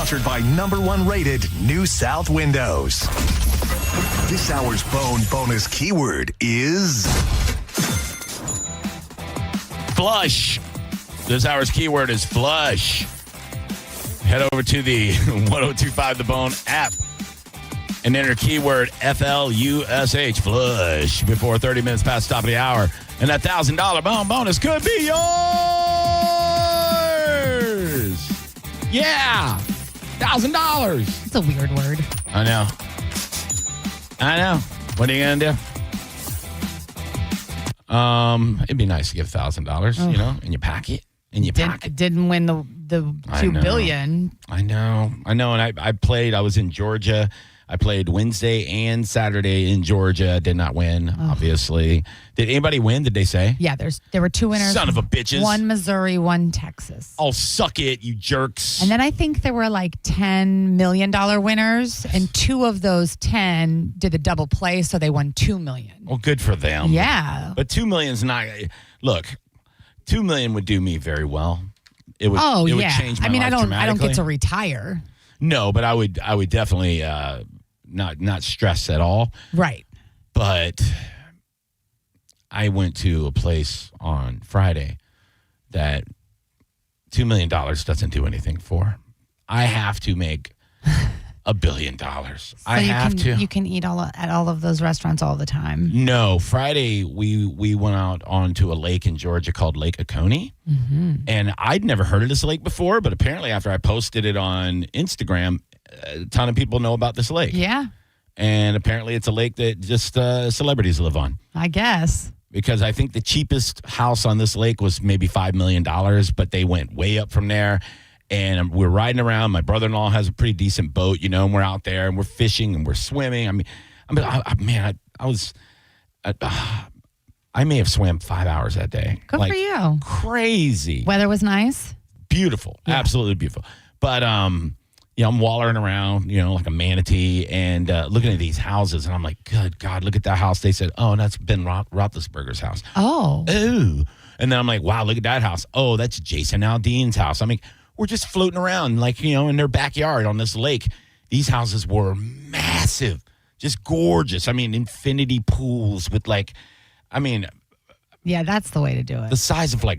sponsored by #1 rated New South Windows. This hour's phone bonus keyword is flush. This hour's keyword is flush. Head over to the 1025 The Bone app and enter keyword FLUSH, flush, before 30 minutes past the top of the hour. And that $1,000 bone bonus could be yours. Yeah. $1,000. It's a weird word. I know. What are you going to do? It'd be nice to get $1,000, in your pocket. Didn't win the $2 billion. I know. And I played. I was in Georgia. I played Wednesday and Saturday in Georgia. Did not win, obviously. Did anybody win? Did they say? Yeah, there were 2 winners. Son of a bitches. 1 Missouri, 1 Texas. Oh, suck it, you jerks. And then I think there were like $10 million winners, and 2 of those 10 did the double play, so they won $2 million. Well, good for them. Yeah. But $2 million's not. Look, $2 million would do me very well. It would. Oh, it would yeah. change my I mean, life I don't get to retire. No, but I would definitely not stress at all. Right. But I went to a place on Friday that $2 million doesn't do anything for. I have to make $1 billion. So I have to. You can eat at all of those restaurants all the time. No, Friday we went out onto a lake in Georgia called Lake Oconee, and I'd never heard of this lake before. But apparently, after I posted it on Instagram, a ton of people know about this lake. Yeah, and apparently, it's a lake that just celebrities live on. I guess. Because I think the cheapest house on this lake was maybe $5 million, but they went way up from there. And we're riding around. My brother-in-law has a pretty decent boat, and we're out there and we're fishing and we're swimming. I may have swam 5 hours that day. Good for you. Crazy. Weather was nice. Beautiful. Yeah. Absolutely beautiful. But, I'm wallering around, like a manatee and looking at these houses. And I'm like, good God, look at that house. They said, oh, that's Ben Roethlisberger's house. Oh. Ooh. And then I'm like, wow, look at that house. Oh, that's Jason Aldean's house. I mean, we're just floating around in their backyard on this lake. These houses were massive, just gorgeous. I mean, infinity pools with yeah, that's the way to do it. The size of like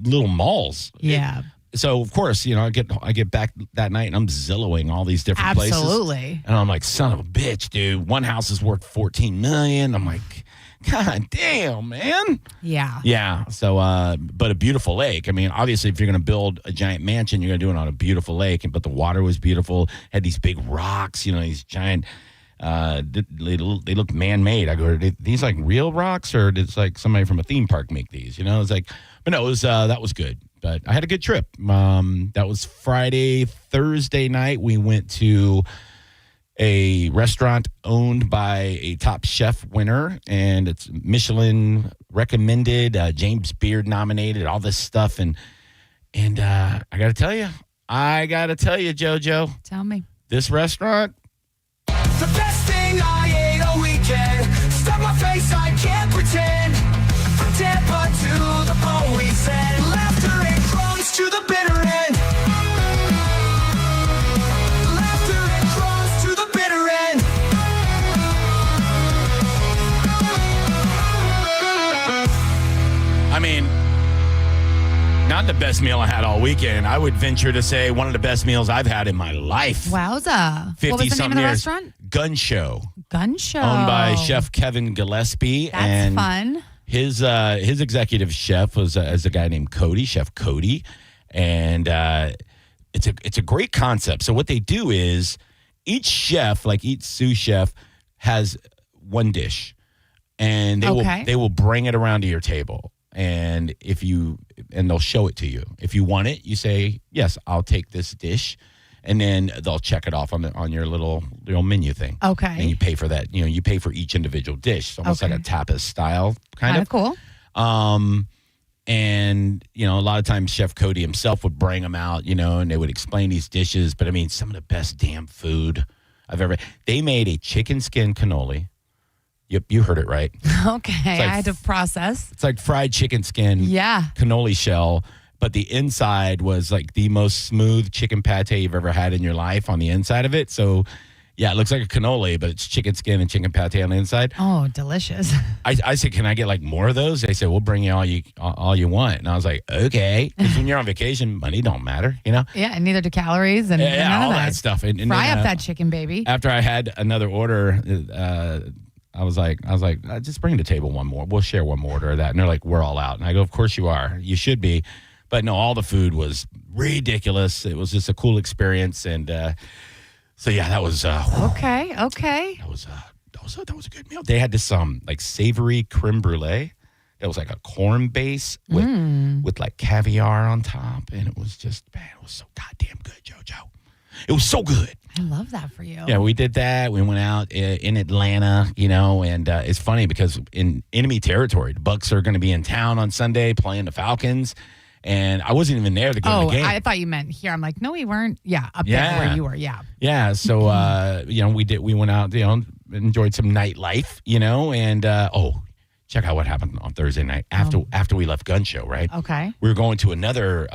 little malls. Yeah. So of course, I get back that night and I'm Zillowing all these different places. Absolutely. And I'm like, son of a bitch, dude. One house is worth $14 million. I'm like, God damn, man. Yeah. Yeah. So, but a beautiful lake. I mean, obviously, if you're going to build a giant mansion, you're going to do it on a beautiful lake. But the water was beautiful. Had these big rocks, these giant, they look man-made. I go, are these like real rocks or did it's like somebody from a theme park make these? It's like, but no, it was, that was good. But I had a good trip. That was Friday. Thursday night, we went to a restaurant owned by a top chef winner, and it's Michelin recommended, James Beard nominated, all this stuff. And I got to tell you, JoJo. Tell me. This restaurant. The best thing I ate all weekend. Stuck my face, I can't pretend. From Tampa to the bone, we said. Laughter and crumbs to the bitter end. I mean, not the best meal I had all weekend. I would venture to say one of the best meals I've had in my life. Wowza. What was the name of the restaurant? Gun Show. Gun Show. Owned by Chef Kevin Gillespie. That's fun. His executive chef was a guy named Cody, Chef Cody. And it's a great concept. So what they do is each chef, like each sous chef, has one dish. And they will bring it around to your table. And they'll show it to you. If you want it, you say, yes, I'll take this dish. And then they'll check it off on your little menu thing. Okay. And you pay for that. You pay for each individual dish. It's almost like a tapas style kind of. Cool. And, a lot of times Chef Cody himself would bring them out, and they would explain these dishes. But I mean, some of the best damn food I've ever. They made a chicken skin cannoli. Yep, you heard it right. Okay, I had to process. It's like fried chicken skin, cannoli shell, but the inside was like the most smooth chicken pate you've ever had in your life on the inside of it. So, yeah, it looks like a cannoli, but it's chicken skin and chicken pate on the inside. Oh, delicious. I said, can I get like more of those? They said, we'll bring you all you want. And I was like, okay. Because when you're on vacation, money don't matter, you know? Yeah, and neither do calories and none all of that stuff. And Fry then, up that chicken, baby. After I had another order, I was like, just bring to the table one more. We'll share one more order of that. And they're like, we're all out. And I go, of course you are. You should be. But no, all the food was ridiculous. It was just a cool experience. And so, yeah, that was Okay. That was a good meal. They had this like savory creme brulee. That was like a corn base with like caviar on top. And it was just, man, it was so goddamn good, JoJo. It was so good. I love that for you. Yeah, we did that. We went out in Atlanta, you know, and it's funny because in enemy territory, the Bucs are going to be in town on Sunday playing the Falcons. And I wasn't even there to go to the game. I thought you meant here. I'm like, no, we weren't. Yeah, up there where you were. Yeah. Yeah. So, you know, we went out, you know, enjoyed some nightlife, you know, and check out what happened on Thursday night after we left Gun Show, right? Okay. We were going to another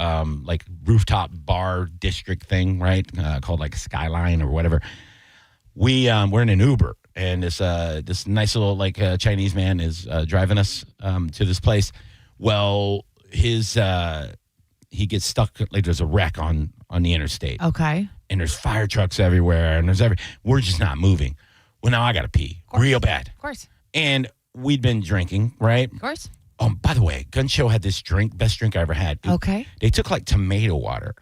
like rooftop bar district thing, right? Called like Skyline or whatever. We're in an Uber, and this nice little like Chinese man is driving us to this place. Well, he gets stuck, like there's a wreck on the interstate. Okay. And there's fire trucks everywhere, and we're just not moving. Well, now I got to pee real bad. Of course. And we'd been drinking, right? Of course. By the way, Gun Show had this drink, best drink I ever had. Okay. They took like tomato water.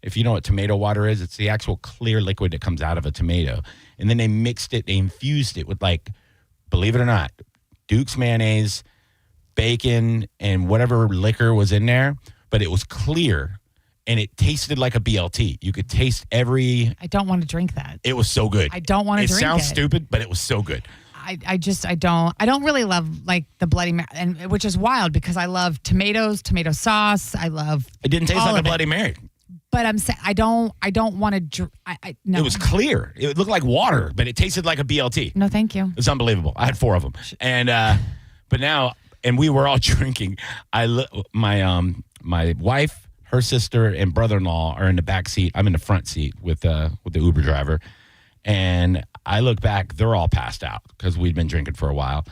If you know what tomato water is, it's the actual clear liquid that comes out of a tomato. And then they infused it with like, believe it or not, Duke's mayonnaise, bacon, and whatever liquor was in there. But it was clear, and it tasted like a BLT. You could taste every... I don't want to drink that. It was so good. I don't want to drink it. It sounds stupid, but it was so good. I don't really love like the Bloody Mary, and which is wild because I love tomatoes, tomato sauce. I love. It didn't taste like a Bloody Mary. But I'm saying I don't want to. No. It was clear. It looked like water, but it tasted like a BLT. No, thank you. It's unbelievable. I had 4 of them, and but now, and we were all drinking. My wife, her sister, and brother-in-law are in the back seat. I'm in the front seat with the Uber driver, and I look back. They're all passed out because we'd been drinking for a while.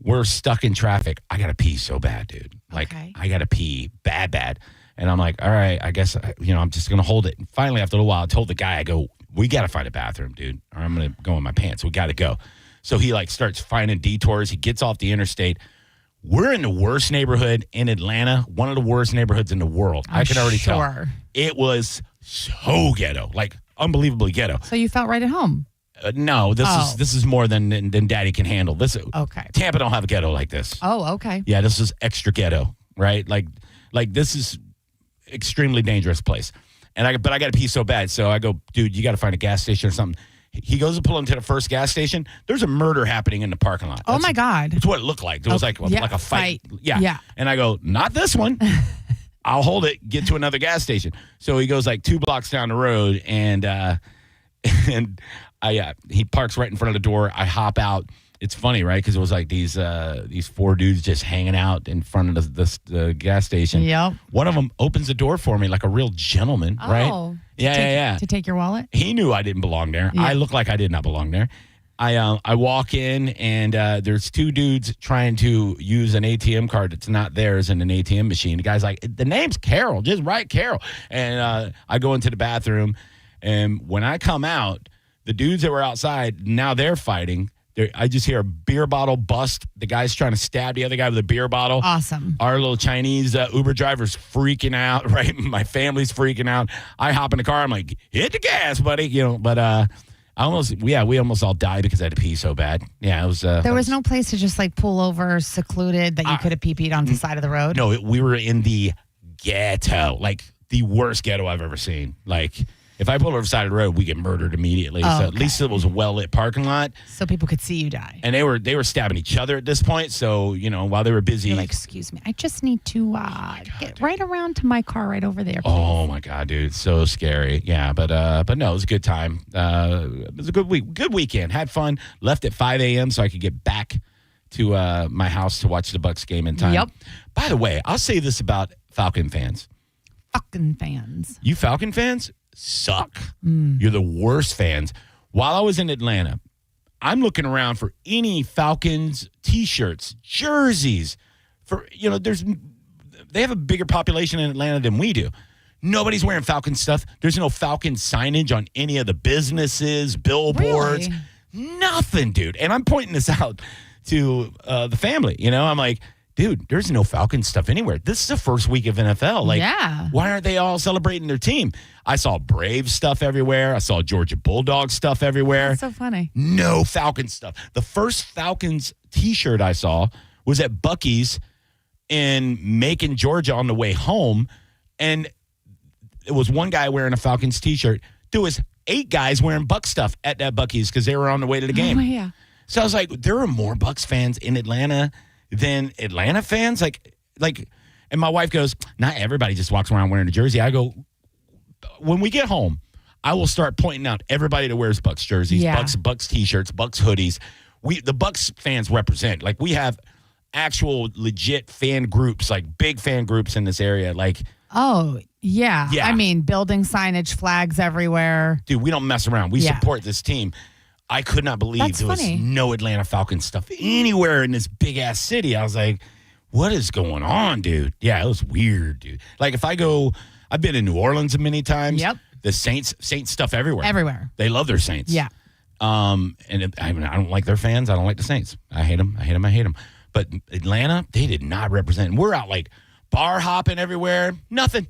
We're stuck in traffic. I gotta pee so bad, dude. Like I gotta pee bad. And I'm like, all right, I guess, I'm just going to hold it. And finally, after a while, I told the guy, I go, we got to find a bathroom, dude, or I'm going to go in my pants. We got to go. So he like starts finding detours. He gets off the interstate. We're in the worst neighborhood in Atlanta, one of the worst neighborhoods in the world. I can already tell. It was so ghetto, like unbelievably ghetto. So you felt right at home? No, this is more than Daddy can handle. Okay. Tampa don't have a ghetto like this. Oh, okay. Yeah, this is extra ghetto, right? Like this is extremely dangerous place. But I got to pee so bad. So I go, dude, you got to find a gas station or something. He goes to pull into the first gas station. There's a murder happening in the parking lot. Oh my God. That's what it looked like. It was like a fight. Yeah. And I go, not this one. I'll hold it, get to another gas station. So he goes like 2 blocks down the road and he parks right in front of the door. I hop out. It's funny, right? Because it was like these 4 dudes just hanging out in front of the gas station. Yep. One of them opens the door for me like a real gentleman, right? Yeah. To take your wallet? He knew I didn't belong there. Yeah. I look like I did not belong there. I walk in and there's 2 dudes trying to use an ATM card that's not theirs in an ATM machine. The guy's like, the name's Carol. Just write Carol. And I go into the bathroom, and when I come out, the dudes that were outside, now they're fighting. I just hear a beer bottle bust. The guy's trying to stab the other guy with a beer bottle. Awesome. Our little Chinese Uber driver's freaking out, right? My family's freaking out. I hop in the car. I'm like, hit the gas, buddy. But we almost all died because I had to pee so bad. Yeah, it was. There was no place to just like pull over secluded that you could have pee-peed on the side of the road? No, we were in the ghetto, like the worst ghetto I've ever seen. Like, if I pulled over the side of the road, we get murdered immediately. So at least it was a well-lit parking lot. So people could see you die. And they were stabbing each other at this point. So, while they were busy. You're like, excuse me, I just need to get right around to my car right over there, please. Oh, my God, dude. So scary. Yeah, but no, it was a good time. It was a good week. Good weekend. Had fun. Left at 5 a.m. so I could get back to my house to watch the Bucs game in time. Yep. By the way, I'll say this about Falcon fans. Falcon fans. You Falcon fans suck. You're the worst fans. While I was in Atlanta, I'm looking around for any Falcons T-shirts, jerseys. They have a bigger population in Atlanta than we do. Nobody's wearing Falcon stuff. There's no Falcon signage on any of the businesses, billboards, nothing, dude. And I'm pointing this out to the family. I'm like, dude, there's no Falcon stuff anywhere. This is the first week of NFL. Like, why aren't they all celebrating their team? I saw Brave stuff everywhere. I saw Georgia Bulldog stuff everywhere. That's so funny. No Falcon stuff. The first Falcons T-shirt I saw was at Buc-ee's in Macon, Georgia on the way home. And it was one guy wearing a Falcons T-shirt. There was 8 guys wearing Bucs stuff at that Buc-ee's because they were on the way to the game. Oh, yeah. So I was like, there are more Bucs fans in Atlanta than Atlanta fans. And my wife goes, not everybody just walks around wearing a jersey. I go, when we get home, I will start pointing out everybody that wears Bucs jerseys, Bucs T-shirts, Bucs hoodies. The Bucs fans represent. Like, we have actual legit fan groups, like big fan groups in this area. Like, oh, yeah. I mean, building signage, flags everywhere. Dude, we don't mess around. We support this team. I could not believe there was no Atlanta Falcons stuff anywhere in this big-ass city. I was like, what is going on, dude? Yeah, it was weird, dude. Like, if I go, I've been in New Orleans many times. Yep. The Saints stuff everywhere. Everywhere. They love their Saints. Yeah. I don't like their fans. I don't like the Saints. I hate them. But Atlanta, they did not represent. And we're out, like, bar hopping everywhere. Nothing.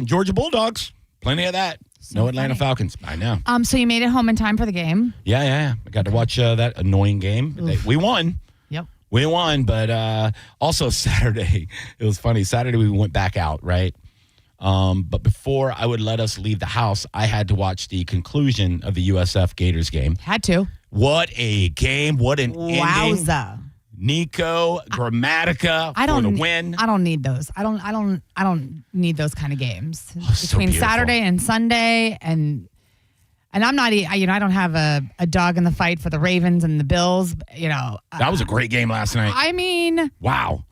Georgia Bulldogs, plenty of that. No Atlanta Falcons. I know. So you made it home in time for the game? Yeah. I got to watch that annoying game. We won. Yep. We won, but also Saturday, it was funny. Saturday we went back out, right? But before I would let us leave the house, I had to watch the conclusion of the USF Gators game. Had to. What a game. What an ending. Wowza. Nico, Grammatica for the win. I don't need those. I don't need those kind of games. So Between beautiful. Saturday and Sunday and I'm not, I don't have a dog in the fight for the Ravens and the Bills, That was a great game last night. I mean, wow.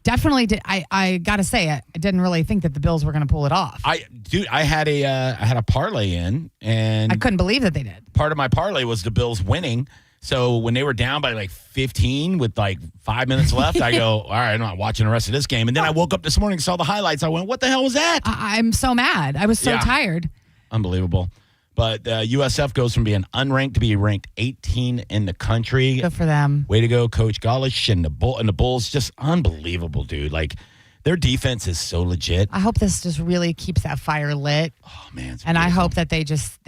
Definitely did. I got to say, I didn't really think that the Bills were going to pull it off. I had a parlay in, and I couldn't believe that they did. Part of my parlay was the Bills winning. So when they were down by like 15 with like 5 minutes left, I go, all right, I'm not watching the rest of this game. And then I woke up this morning, saw the highlights. I went, what the hell was that? I'm so mad. I was so tired. Unbelievable. But USF goes from being unranked to being ranked 18 in the country. Good for them. Way to go, Coach Golish and the Bulls. Just unbelievable, dude. Like, their defense is so legit. I hope this just really keeps that fire lit. Oh, man. And I hope that they just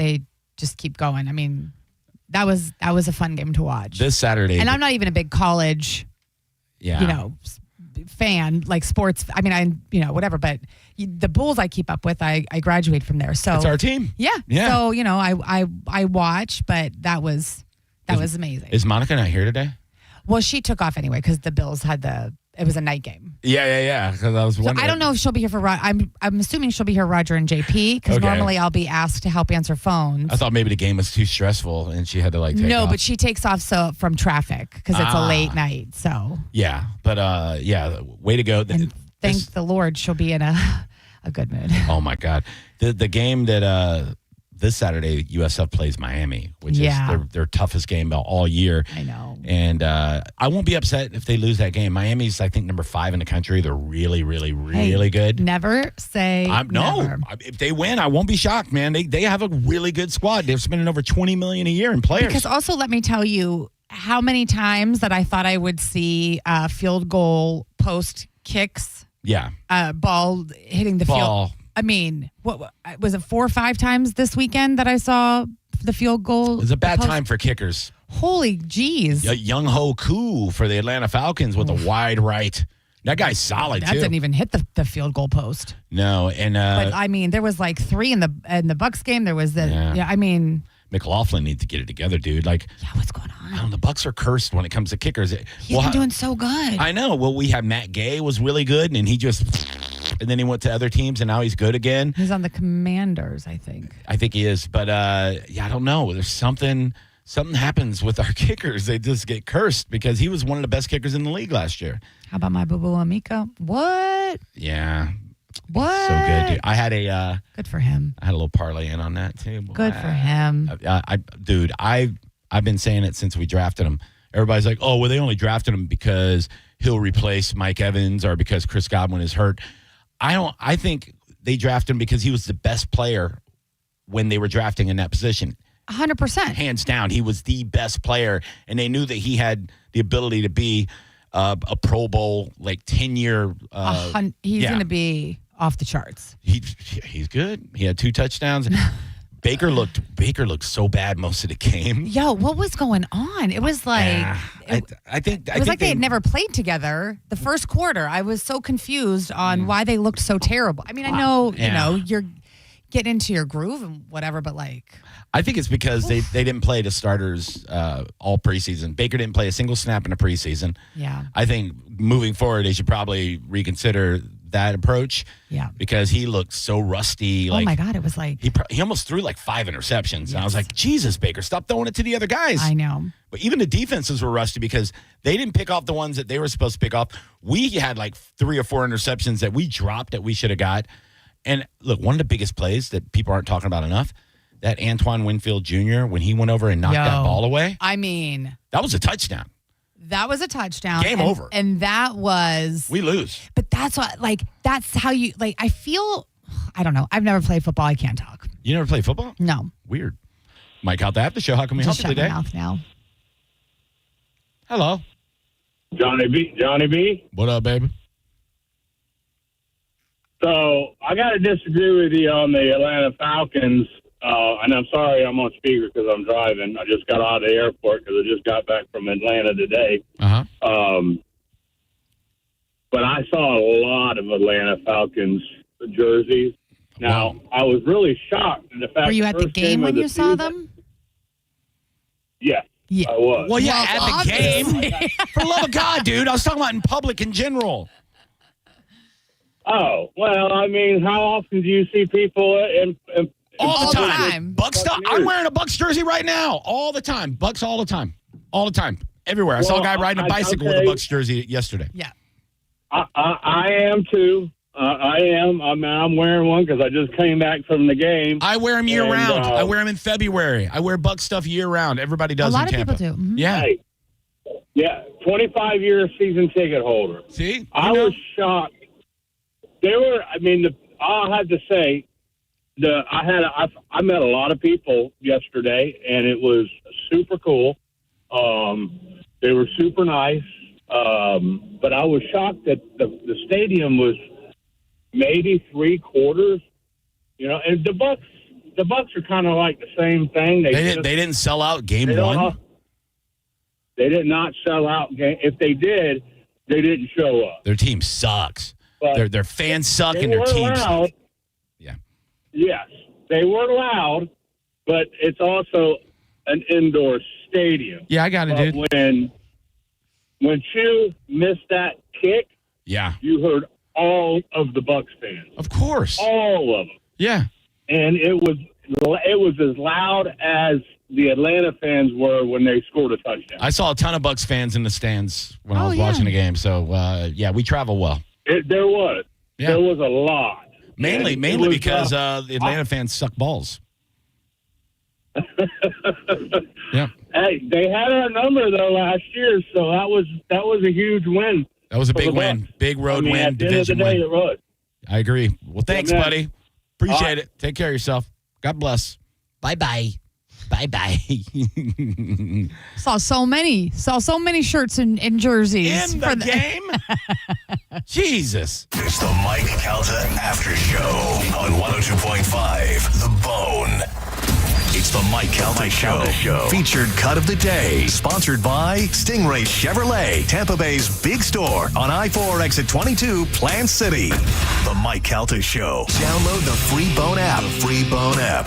keep going. I mean, that was a fun game to watch. This Saturday. And I'm not even a big college, fan, like sports. I mean, whatever. But the Bulls I keep up with, I graduate from there. So it's our team. Yeah. So, I watch, but that was amazing. Is Monica not here today? Well, she took off anyway because the Bills had it was a night game. Yeah. Because I was wondering. So I don't know if she'll be here for. I'm assuming she'll be here, Roger and JP, because normally I'll be asked to help answer phones. I thought maybe the game was too stressful and she had to take off. But she takes off from traffic because it's a late night. So yeah, but way to go. And thank the Lord she'll be in a good mood. Oh my God, the game that this Saturday USF plays Miami, which is their toughest game all year. I know. And I won't be upset if they lose that game. Miami's, I think, number 5 in the country. They're really, really, really good. Never say never. No. If they win, I won't be shocked, man. They have a really good squad. They're spending over $20 million a year in players. Because also, let me tell you how many times that I thought I would see field goal post kicks. Yeah. Ball hitting the field. I mean, what was it 4 or 5 times this weekend that I saw the field goal? It's a bad time for kickers. Holy jeez. Young Ho Koo for the Atlanta Falcons with a wide right. That guy's solid, that too. Didn't even hit the field goal post. No, and but I mean, there was like 3 in the Bucs game. There was I mean, McLaughlin needs to get it together, dude. Like, what's going on? The Bucs are cursed when it comes to kickers. He's been doing so good. I know. Well, we have Matt Gay was really good, and and then he went to other teams, and now he's good again. He's on the Commanders, I think. I think he is, but I don't know. There's something happens with our kickers. They just get cursed because he was one of the best kickers in the league last year. How about my boo-boo Amika? What? Yeah. What? So good, dude. I had a Good for him. little parlay in on that too. Good for him. I've been saying it since we drafted him. Everybody's like, oh, well, they only drafted him because he'll replace Mike Evans or because Chris Godwin is hurt. I think they drafted him because he was the best player when they were drafting in that position. 100%. Hands down, he was the best player, and they knew that he had the ability to be a Pro Bowl, like 10-year. He's going to be off the charts. He's good. He had 2 touchdowns. Baker looked so bad most of the game. Yo, what was going on? It was like I think they had never played together. The first quarter, I was so confused on why they looked so terrible. I mean, I know you know you're getting into your groove and whatever, but like I think it's because they didn't play the starters all preseason. Baker didn't play a single snap in the preseason. Yeah, I think moving forward they should probably reconsider that approach. Yeah, because he looked so rusty. Oh my God, it was like he almost threw like 5 interceptions. Yes. And I was like, Jesus, Baker, stop throwing it to the other guys. I know. But even the defenses were rusty because they didn't pick off the ones that they were supposed to pick off. We had like 3 or 4 interceptions that we dropped that we should have got. And look, one of the biggest plays that people aren't talking about enough, that Antoine Winfield Jr., when he went over and knocked that ball away. I mean, that was a touchdown. That was a touchdown. Game over. And that was... We lose. But that's what, like, that's how you, like, I feel, I don't know. I've never played football. I can't talk. You never played football? No. Weird. Mike Calta Aftershow. How can we help you today? Just shut my mouth now. Hello. Johnny B. What up, baby? So I got to disagree with you on the Atlanta Falcons. And I'm sorry I'm on speaker because I'm driving. I just got out of the airport because I just got back from Atlanta today. Uh-huh. But I saw a lot of Atlanta Falcons jerseys. Now, I was really shocked at the fact. Were you at the game when you saw them? Yeah. Yeah. I was. Well, yeah, at the game. For the love of God, dude. I was talking about in public in general. Oh, well, I mean, how often do you see people in all the time. time. Bucks stuff. I'm wearing a Bucks jersey right now. All the time. Bucks all the time. All the time. Everywhere. I saw a guy riding a bicycle with a Bucks jersey yesterday. Yeah. I am too. I am. I'm wearing one because I just came back from the game. I wear them year round. I wear them in February. I wear Bucks stuff year round. Everybody does in Tampa. A lot of people do. Mm-hmm. Yeah. Hey, yeah, 25-year season ticket holder. See? I was shocked. They were, I mean, I'll have to say, I met a lot of people yesterday, and it was super cool. They were super nice, but I was shocked that the stadium was maybe 3/4. You know, and the Bucks are kind of like the same thing. They didn't sell out game one. They did not sell out game. If they did, they didn't show up. Their team sucks. But their fans suck and their team sucks. Yeah. Yes, they were loud, but it's also an indoor stadium. Yeah, I got it, dude. When Chew missed that kick, yeah, you heard all of the Bucks fans. Of course. All of them. Yeah. And it was as loud as the Atlanta fans were when they scored a touchdown. I saw a ton of Bucks fans in the stands when I was watching the game. So, yeah, we travel well. There was. Yeah. There was a lot. Mainly because the Atlanta fans suck balls. Yeah. Hey, they had our number though last year, so that was a huge win. That was a big win, big road win, at the division end of the day, win. it was. I agree. Well, thanks, buddy. Appreciate right. it. Take care of yourself. God bless. Bye. Saw so many shirts and jerseys in the game. Jesus. It's the Mike Calta After Show on 102.5 The Bone. It's the Mike Calta Show. Featured cut of the day. Sponsored by Stingray Chevrolet, Tampa Bay's big store on I-4 exit 22, Plant City. The Mike Calta Show. Download the free Bone app.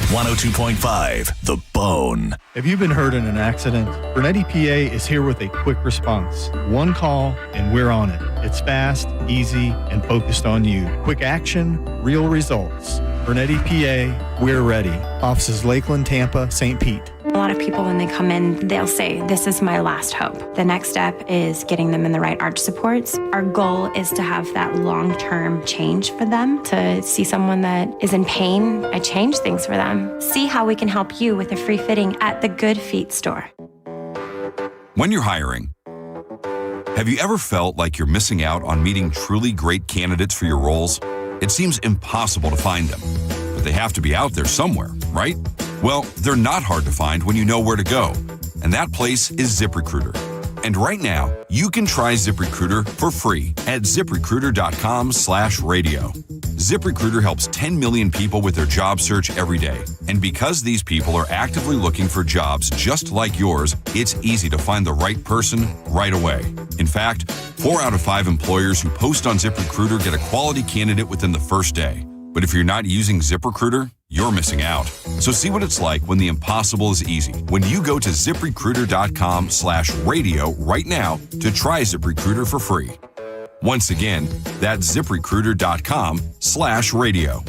102.5 The Bone. Have you been hurt in an accident? Burnett EPA is here with a quick response. One call and we're on it. It's fast, easy, and focused on you. Quick action, real results. Burnett EPA, we're ready. Offices Lakeland, Tampa, St. Pete. A lot of people, when they come in, they'll say, this is my last hope. The next step is getting them in the right arch supports. Our goal is to have that long-term change for them, to see someone that is in pain. I change things for them. See how we can help you with a free fitting at the Good Feet store. When you're hiring, have you ever felt like you're missing out on meeting truly great candidates for your roles? It seems impossible to find them, but they have to be out there somewhere, right? Well, they're not hard to find when you know where to go, and that place is ZipRecruiter. And right now, you can try ZipRecruiter for free at ZipRecruiter.com/radio. ZipRecruiter helps 10 million people with their job search every day. And because these people are actively looking for jobs just like yours, it's easy to find the right person right away. In fact, 4 out of 5 employers who post on ZipRecruiter get a quality candidate within the first day. But if you're not using ZipRecruiter, you're missing out. So see what it's like when the impossible is easy. When you go to ZipRecruiter.com/radio right now to try ZipRecruiter for free. Once again, that's ZipRecruiter.com/radio.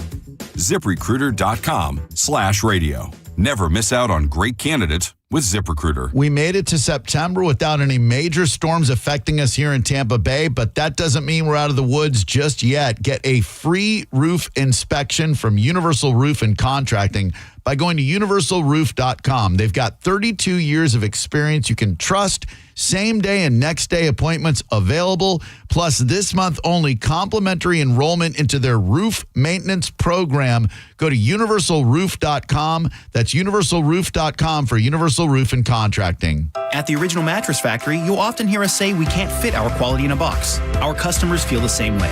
ZipRecruiter.com/radio. Never miss out on great candidates with ZipRecruiter. We made it to September without any major storms affecting us here in Tampa Bay, but that doesn't mean we're out of the woods just yet. Get a free roof inspection from Universal Roof and Contracting by going to universalroof.com. They've got 32 years of experience you can trust. Same day and next day appointments available. Plus, this month only complimentary enrollment into their roof maintenance program. Go to universalroof.com. That's universalroof.com for Universal Roof and Contracting. At the Original Mattress Factory, you'll often hear us say we can't fit our quality in a box. Our customers feel the same way.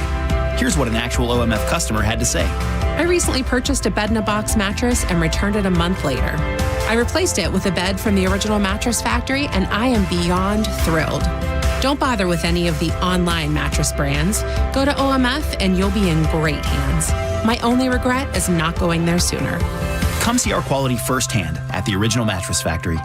Here's what an actual OMF customer had to say. I recently purchased a bed-in-a-box mattress and returned it a month later. I replaced it with a bed from the Original Mattress Factory, and I am beyond thrilled. Don't bother with any of the online mattress brands. Go to OMF and you'll be in great hands. My only regret is not going there sooner. Come see our quality firsthand at the Original Mattress Factory.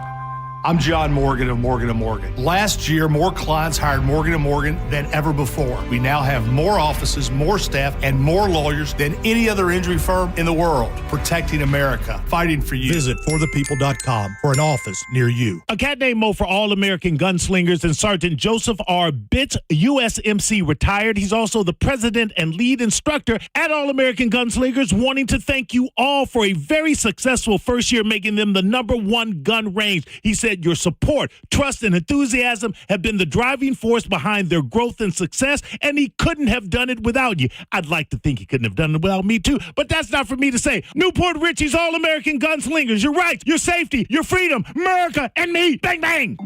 I'm John Morgan of Morgan & Morgan. Last year, more clients hired Morgan & Morgan than ever before. We now have more offices, more staff, and more lawyers than any other injury firm in the world. Protecting America, fighting for you. Visit forthepeople.com for an office near you. A cat named Mo for All-American Gunslingers and Sergeant Joseph R. Bitts, USMC retired. He's also the president and lead instructor at All-American Gunslingers, wanting to thank you all for a very successful first year, making them the #1 gun range. He said, your support, trust, and enthusiasm have been the driving force behind their growth and success, and he couldn't have done it without you. I'd like to think he couldn't have done it without me, too, but that's not for me to say. Newport Richie's All-American Gunslingers, your rights, your safety, your freedom, America, and me. Bang, bang!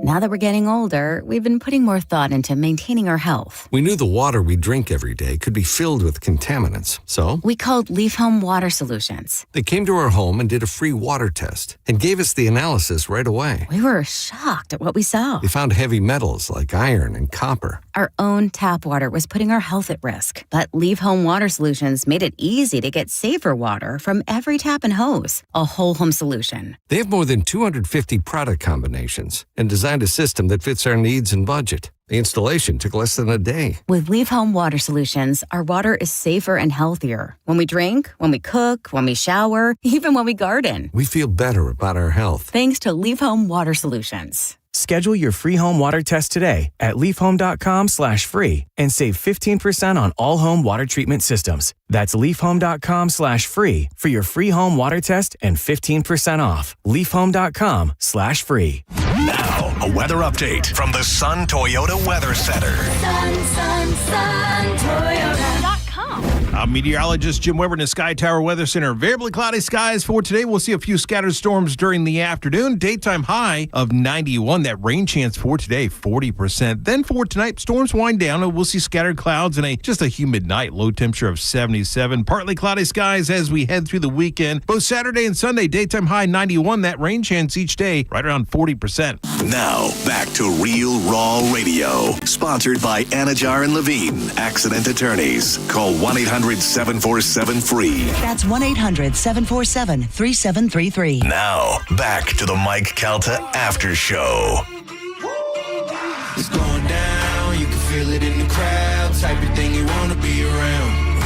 Now that we're getting older, we've been putting more thought into maintaining our health. We knew the water we drink every day could be filled with contaminants, so we called Leaf Home Water Solutions. They came to our home and did a free water test and gave us the analysis right away. We were shocked at what we saw. They found heavy metals like iron and copper. Our own tap water was putting our health at risk, but Leaf Home Water Solutions made it easy to get safer water from every tap and hose. A whole home solution. They have more than 250 product combinations and designed a system that fits our needs and budget. The installation took less than a day. With Leaf Home Water Solutions, our water is safer and healthier. When we drink, when we cook, when we shower, even when we garden. We feel better about our health. Thanks to Leaf Home Water Solutions. Schedule your free home water test today at leafhome.com/free and save 15% on all home water treatment systems. That's leafhome.com/free for your free home water test and 15% off. leafhome.com/free. Now, a weather update from the Sun Toyota Weather Center. Sun, Toyota.com. I'm meteorologist Jim Weber in the Sky Tower Weather Center. Variably cloudy skies for today. We'll see a few scattered storms during the afternoon. Daytime high of 91. That rain chance for today, 40%. Then for tonight, storms wind down and we'll see scattered clouds and just a humid night. Low temperature of 77. Partly cloudy skies as we head through the weekend. Both Saturday and Sunday, daytime high 91. That rain chance each day right around 40%. Now, back to Real Raw Radio. Sponsored by Anajar and Levine, Accident Attorneys. Call 1-800-747-FREE. That's 1-800-747-3733. Now, back to the Mike Calta Aftershow. It's going down, you can feel it in the crowd. Type of thing you want to be around.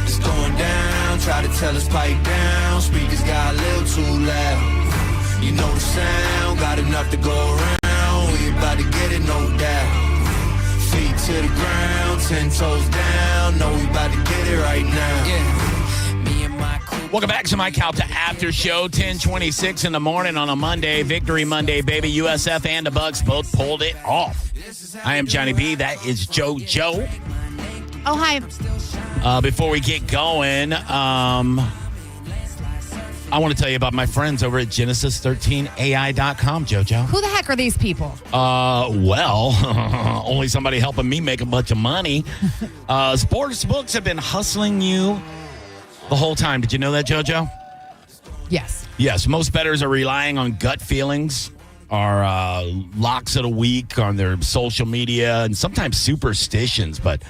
It's going down, try to tell us pipe down. Speakers got a little too loud. enough to go around. We about to get it, no doubt. Feet to the ground, 10 toes down. No, we about to get it right now. Yeah. Me and my crew. Welcome back to my Calta Aftershow, 10:26 in the morning on a Monday. Victory Monday, baby. USF and the Bucs both pulled it off. I am Johnny B. That is JoJo. Oh, hi. Before we get going, I want to tell you about my friends over at Genesis13AI.com, JoJo. Who the heck are these people? Well, only somebody helping me make a bunch of money. Sports books have been hustling you the whole time. Did you know that, JoJo? Yes. Yes, most bettors are relying on gut feelings, or locks of the week on their social media, and sometimes superstitions. But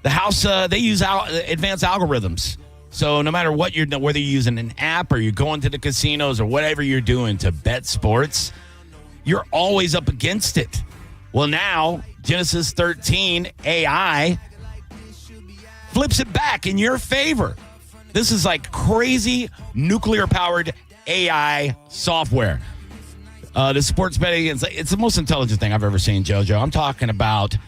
the house, they use advanced algorithms. So no matter what you're, whether you're using an app or you're going to the casinos or whatever you're doing to bet sports, you're always up against it. Well, now Genesis 13 AI flips it back in your favor. This is like crazy nuclear-powered AI software. The sports betting, it's the most intelligent thing I've ever seen, JoJo. I'm talking about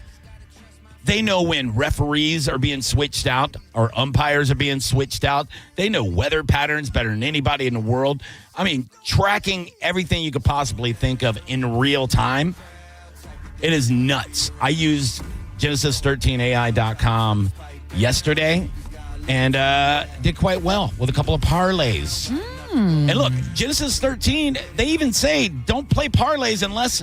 they know when referees are being switched out or umpires are being switched out. They know weather patterns better than anybody in the world. I mean, tracking everything you could possibly think of in real time. It is nuts. I used Genesis13AI.com yesterday and did quite well with a couple of parlays. And look, Genesis 13, they even say don't play parlays unless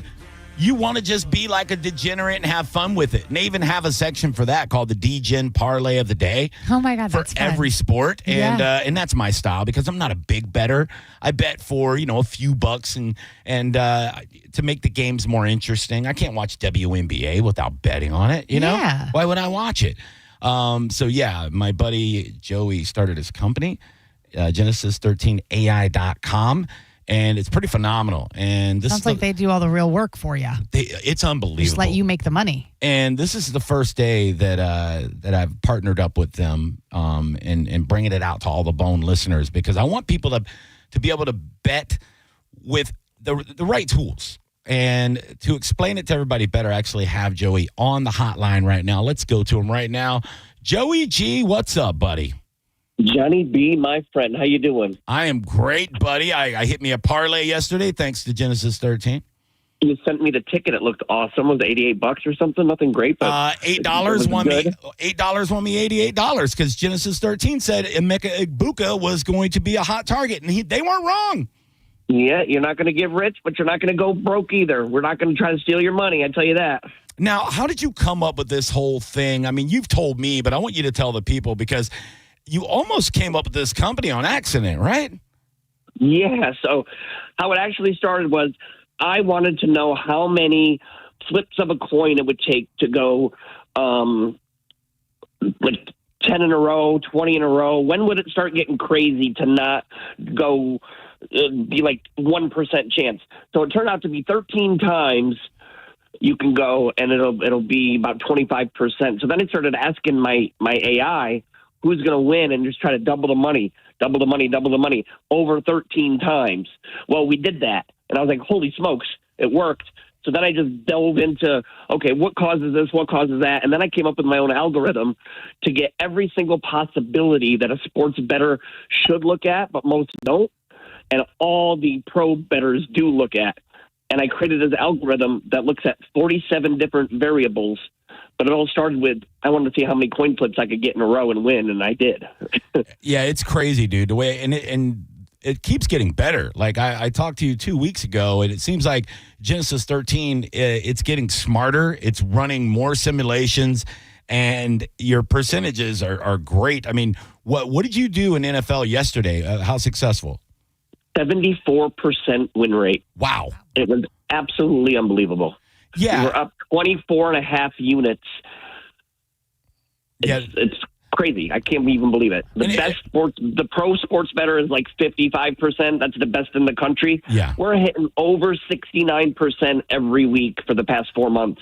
you want to just be like a degenerate and have fun with it. And they even have a section for that called the DGen Parlay of the Day. Oh, my God, for that's fun. every sport. And Yeah. and that's my style because I'm not a big bettor. I bet for, a few bucks and to make the games more interesting. I can't watch WNBA without betting on it, you know? Yeah. Why would I watch it? So, yeah, my buddy Joey started his company, Genesis13AI.com. And it's pretty phenomenal. And this Sounds like they do all the real work for you. It's unbelievable. Just let you make the money. And this is the first day that I've partnered up with them and bringing it out to all the Bone listeners because I want people to be able to bet with the right tools. And to explain it to everybody better, I actually have Joey on the hotline right now. Let's go to him right now. Joey G, what's up, buddy? Johnny B, my friend. How you doing? I am great, buddy. I hit me a parlay yesterday thanks to Genesis 13. You sent me the ticket. It looked awesome. Was it $88 or something? Nothing great, but $8 won me $88 because Genesis 13 said Emeka Egbuka was going to be a hot target, and they weren't wrong. Yeah, you're not going to get rich, but you're not going to go broke either. We're not going to try to steal your money. I tell you that. Now, how did you come up with this whole thing? I mean, you've told me, but I want you to tell the people because you almost came up with this company on accident, right? Yeah. So how it actually started was I wanted to know how many flips of a coin it would take to go like 10 in a row, 20 in a row. When would it start getting crazy to not go be like 1% chance? So it turned out to be 13 times you can go and it'll be about 25%. So then I started asking my AI who's going to win and just try to double the money over 13 times. Well, we did that. And I was like, holy smokes, it worked. So then I just delved into, okay, what causes this? What causes that? And then I came up with my own algorithm to get every single possibility that a sports bettor should look at, but most don't. And all the pro bettors do look at. And I created this algorithm that looks at 47 different variables. But it all started with, I wanted to see how many coin flips I could get in a row and win, and I did. Yeah, it's crazy, dude. The way and it keeps getting better. Like I talked to you 2 weeks ago, and it seems like Genesis 13, it's getting smarter. It's running more simulations, and your percentages are great. I mean, what did you do in NFL yesterday? How successful? 74% win rate. Wow. It was absolutely unbelievable. Yeah. We were up 24.5 units. It's crazy. I can't even believe it. The pro sports bettor is like 55%. That's the best in the country. Yeah. We're hitting over 69% every week for the past 4 months.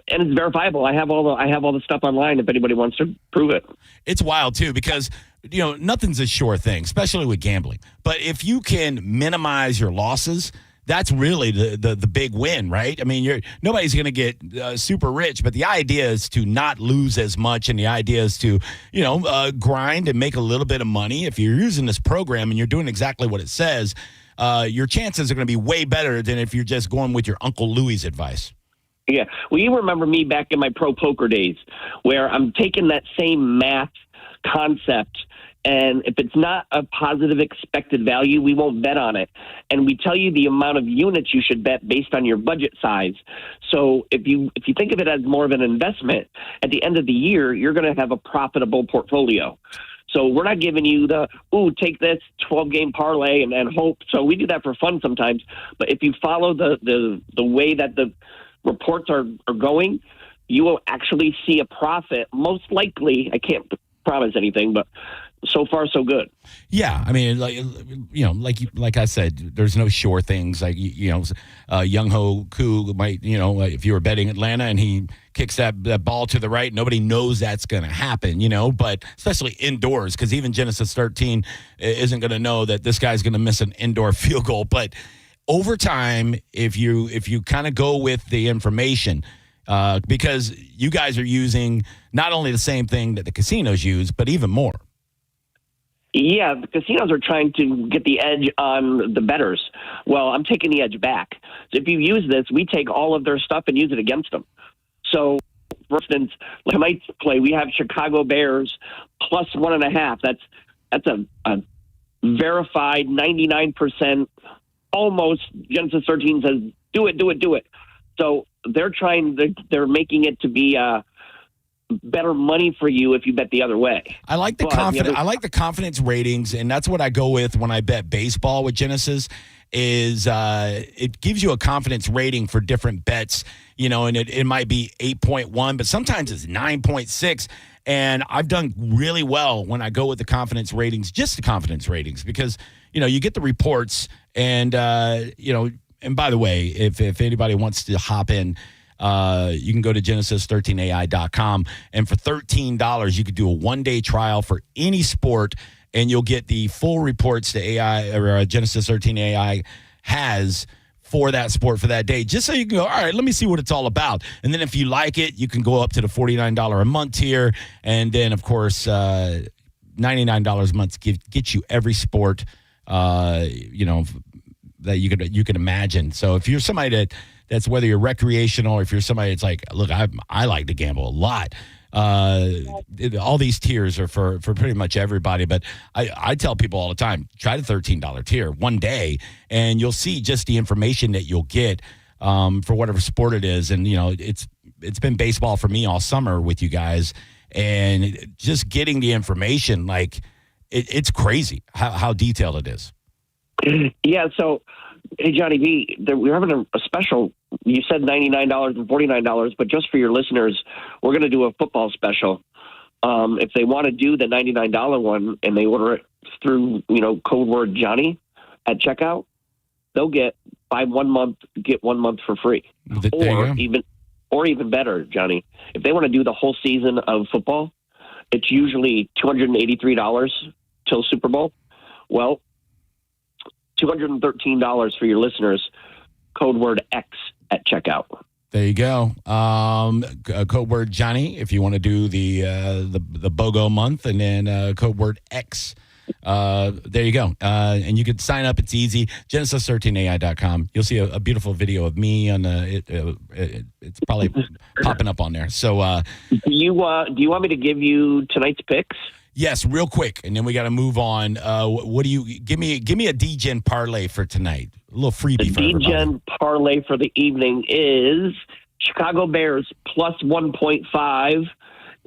And it's verifiable. I have all the stuff online if anybody wants to prove it. It's wild too because nothing's a sure thing, especially with gambling. But if you can minimize your losses, that's really the big win, right? I mean, nobody's going to get super rich, but the idea is to not lose as much, and the idea is to, grind and make a little bit of money. If you're using this program and you're doing exactly what it says, your chances are going to be way better than if you're just going with your Uncle Louie's advice. Yeah. Well, you remember me back in my pro poker days where I'm taking that same math concept, and if it's not a positive expected value, we won't bet on it. And we tell you the amount of units you should bet based on your budget size. So if you think of it as more of an investment, at the end of the year, you're going to have a profitable portfolio. So we're not giving you take this 12-game parlay and hope. So we do that for fun sometimes. But if you follow the way that the reports are going, you will actually see a profit. Most likely, I can't promise anything, but so far so good. Yeah, I mean, like I said, there's no sure things. Like Young Ho Koo might, if you were betting Atlanta and he kicks that ball to the right, nobody knows that's going to happen. But especially indoors, because even Genesis 13 isn't going to know that this guy's going to miss an indoor field goal. But over time, if you kind of go with the information, because you guys are using not only the same thing that the casinos use, but even more. Yeah, the casinos are trying to get the edge on the bettors. Well, I'm taking the edge back. So if you use this, we take all of their stuff and use it against them. So, for instance, tonight's play, we have Chicago Bears plus 1.5. That's a verified 99%, almost Genesis 13 says, do it. So they're making it to be better money for you if you bet the other way. I like the confidence ratings, and that's what I go with when I bet baseball with Genesis. Is it gives you a confidence rating for different bets, and it might be 8.1, but sometimes it's 9.6. And I've done really well when I go with the confidence ratings, just the confidence ratings, because you get the reports, and and by the way, if anybody wants to hop in, you can go to Genesis13AI.com, and for $13, you could do a 1-day trial for any sport, and you'll get the full reports the AI or Genesis 13 AI has for that sport for that day, just so you can go, all right, let me see what it's all about. And then if you like it, you can go up to the $49 a month tier, and then of course $99 a month gets you every sport that you could imagine. So if you're somebody that's whether you're recreational or if you're somebody that's like, look, I like to gamble a lot. All these tiers are for pretty much everybody. But I tell people all the time, try the $13 tier one day, and you'll see just the information that you'll get for whatever sport it is. And, it's been baseball for me all summer with you guys. And just getting the information, like, it's crazy how detailed it is. Yeah, so, hey, Johnny B, we're having a special. You said $99 and $49, but just for your listeners, we're going to do a football special. If they want to do the $99 one and they order it through, code word Johnny at checkout, they'll buy 1 month, get 1 month for free. Or even better, Johnny, if they want to do the whole season of football, it's usually $283 till Super Bowl. Well, $213 for your listeners, code word X at checkout. There you go. Code word Johnny if you want to do the BOGO month, and then code word X. There you go. And you can sign up. It's easy. Genesis13AI.com. You'll see a beautiful video of me on it's probably popping up on there. So do you want me to give you tonight's picks? Yes, real quick, and then we got to move on. What do you give me a D-Gen parlay for tonight? A little freebie for everybody. The D-Gen parlay for the evening is Chicago Bears plus 1.5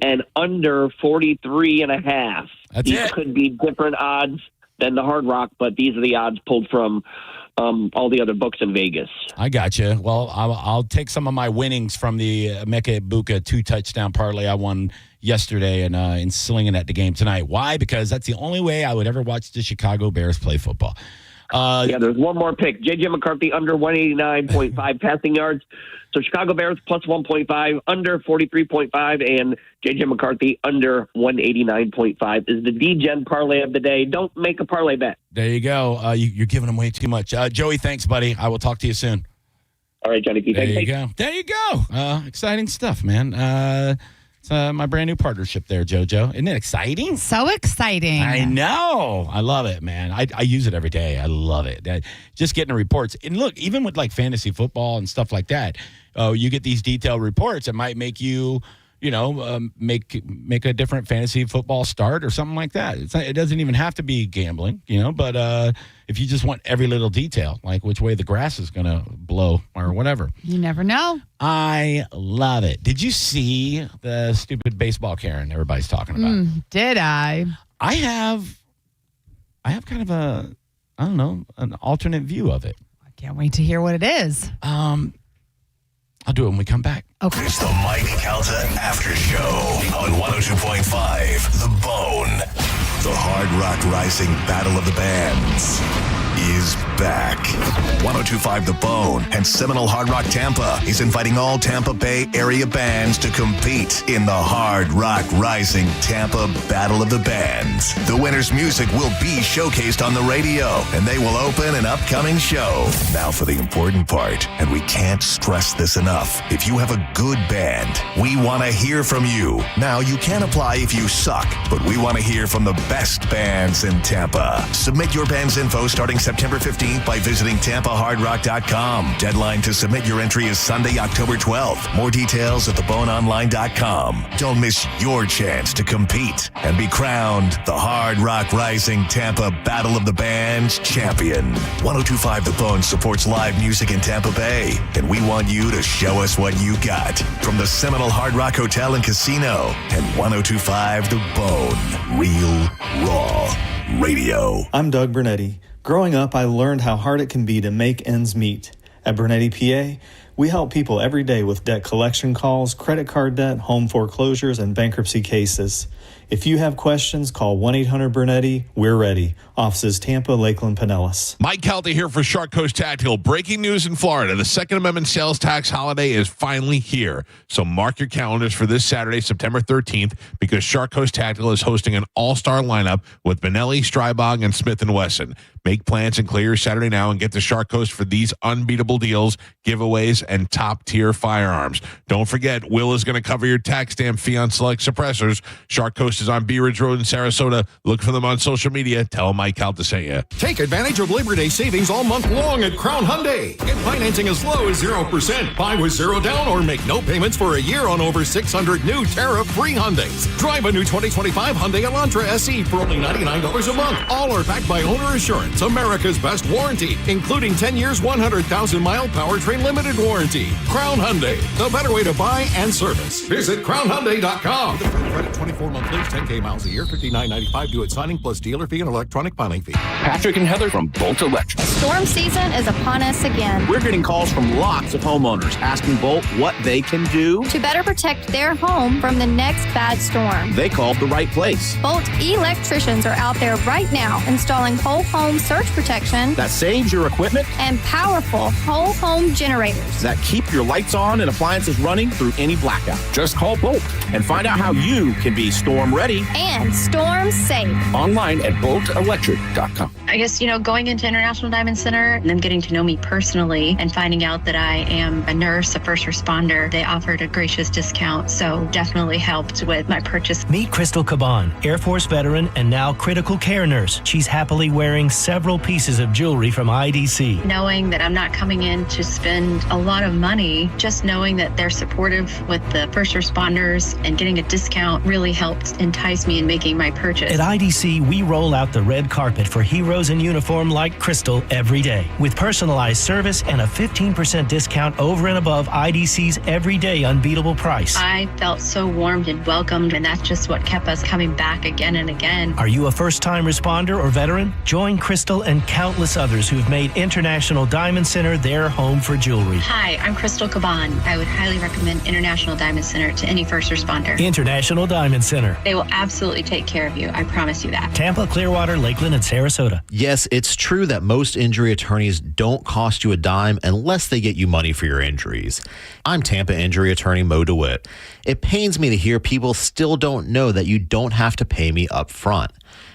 and under 43.5. These could be different odds than the Hard Rock, but these are the odds pulled from all the other books in Vegas. I got you. Well, I'll take some of my winnings from the Emeka Egbuka 2-touchdown parlay I won yesterday and slinging at the game tonight. Why? Because that's the only way I would ever watch the Chicago Bears play football. There's one more pick. J.J. McCarthy under 189.5 passing yards. So Chicago Bears plus 1.5, under 43.5, and J.J. McCarthy under 189.5 is the D-Gen parlay of the day. Don't make a parlay bet. There you go. You're giving them way too much. Joey, thanks, buddy. I will talk to you soon. All right, Johnny P. There you go. There you go. Exciting stuff, man. It's my brand new partnership there, JoJo. Isn't it exciting? So exciting. I know. I love it, man. I use it every day. I love it. Just getting the reports. And look, even with like fantasy football and stuff like that, you get these detailed reports. It might make you, make a different fantasy football start or something like that. It doesn't even have to be gambling, but if you just want every little detail, like which way the grass is going to blow or whatever. You never know. I love it. Did you see the stupid baseball Karen everybody's talking about? Did I? I have kind of an alternate view of it. I can't wait to hear what it is. I'll do it when we come back. Okay. It's the Mike Calta After Show on 102.5 The Bone. The Hard Rock Rising Battle of the Bands is back. 102.5 The Bone and Seminole Hard Rock Tampa is inviting all Tampa Bay area bands to compete in the Hard Rock Rising Tampa Battle of the Bands. The winner's music will be showcased on the radio, and they will open an upcoming show. Now for the important part, and we can't stress this enough. If you have a good band, we want to hear from you. Now, you can apply if you suck, but we want to hear from the best bands in Tampa. Submit your band's info starting September 15th by visiting TampaHardRock.com. Deadline to submit your entry is Sunday, October 12th. More details at theboneonline.com. Don't miss your chance to compete and be crowned the Hard Rock Rising Tampa Battle of the Bands champion. 102.5 The Bone supports live music in Tampa Bay, and we want you to show us what you got. From the Seminole Hard Rock Hotel and Casino and 102.5 The Bone. Real, raw radio. I'm Doug Bernetti. Growing up, I learned how hard it can be to make ends meet. At Bernetti, PA, we help people every day with debt collection calls, credit card debt, home foreclosures, and bankruptcy cases. If you have questions, call 1-800-BERNETTI. We're ready. Offices Tampa, Lakeland, Pinellas. Mike Calta here for Shark Coast Tactical. Breaking news in Florida. The Second Amendment sales tax holiday is finally here. So mark your calendars for this Saturday, September 13th, because Shark Coast Tactical is hosting an all-star lineup with Benelli, Strybog, and Smith & Wesson. Make plans and clear your Saturday now and get to Shark Coast for these unbeatable deals, giveaways, and top-tier firearms. Don't forget, Will is going to cover your tax stamp fee on select suppressors. Shark Coast is on Bee Ridge Road in Sarasota. Look for them on social media. Tell Mike Calta sent you. Take advantage of Labor Day savings all month long at Crown Hyundai. Get financing as low as 0%. Buy with zero down or make no payments for a year on over 600 new tariff-free Hyundais. Drive a new 2025 Hyundai Elantra SE for only $99 a month. All are backed by owner assurance, America's best warranty, including 10 years, 100,000-mile powertrain limited warranty. Crown Hyundai, the better way to buy and service. Visit CrownHyundai.com. The free credit 24-month lease, 10K miles a year, $59.95 due at signing plus dealer fee and electronic filing fee. Patrick and Heather from Bolt Electric. Storm season is upon us again. We're getting calls from lots of homeowners asking Bolt what they can do to better protect their home from the next bad storm. They called the right place. Bolt electricians are out there right now installing whole home surge protection that saves your equipment and powerful whole home generators that keep your lights on and appliances running through any blackout. Just call Bolt and find out how you can be storm ready and storm safe. Online at boltelectric.com. I guess, going into International Diamond Center and them getting to know me personally and finding out that I am a nurse, a first responder, they offered a gracious discount, so definitely helped with my purchase. Meet Crystal Caban, Air Force veteran and now critical care nurse. She's happily wearing several pieces of jewelry from IDC. Knowing that I'm not coming in to spend a lot of money, just knowing that they're supportive with the first responders and getting a discount really helped entice me in making my purchase. At IDC, we roll out the red carpet for heroes in uniform like Crystal every day, with personalized service and a 15% discount over and above IDC's everyday unbeatable price. I felt so warmed and welcomed, and that's just what kept us coming back again and again. Are you a first-time responder or veteran? Join Crystal and countless others who've made International Diamond Center their home for jewelry. Hi, I'm Crystal Caban. I would highly recommend International Diamond Center to any first responder. International Diamond Center. They will absolutely take care of you. I promise you that. Tampa, Clearwater, Lakeland, and Sarasota. Yes, it's true that most injury attorneys don't cost you a dime unless they get you money for your injuries. I'm Tampa injury attorney Mo DeWitt. It pains me to hear people still don't know that you don't have to pay me up front.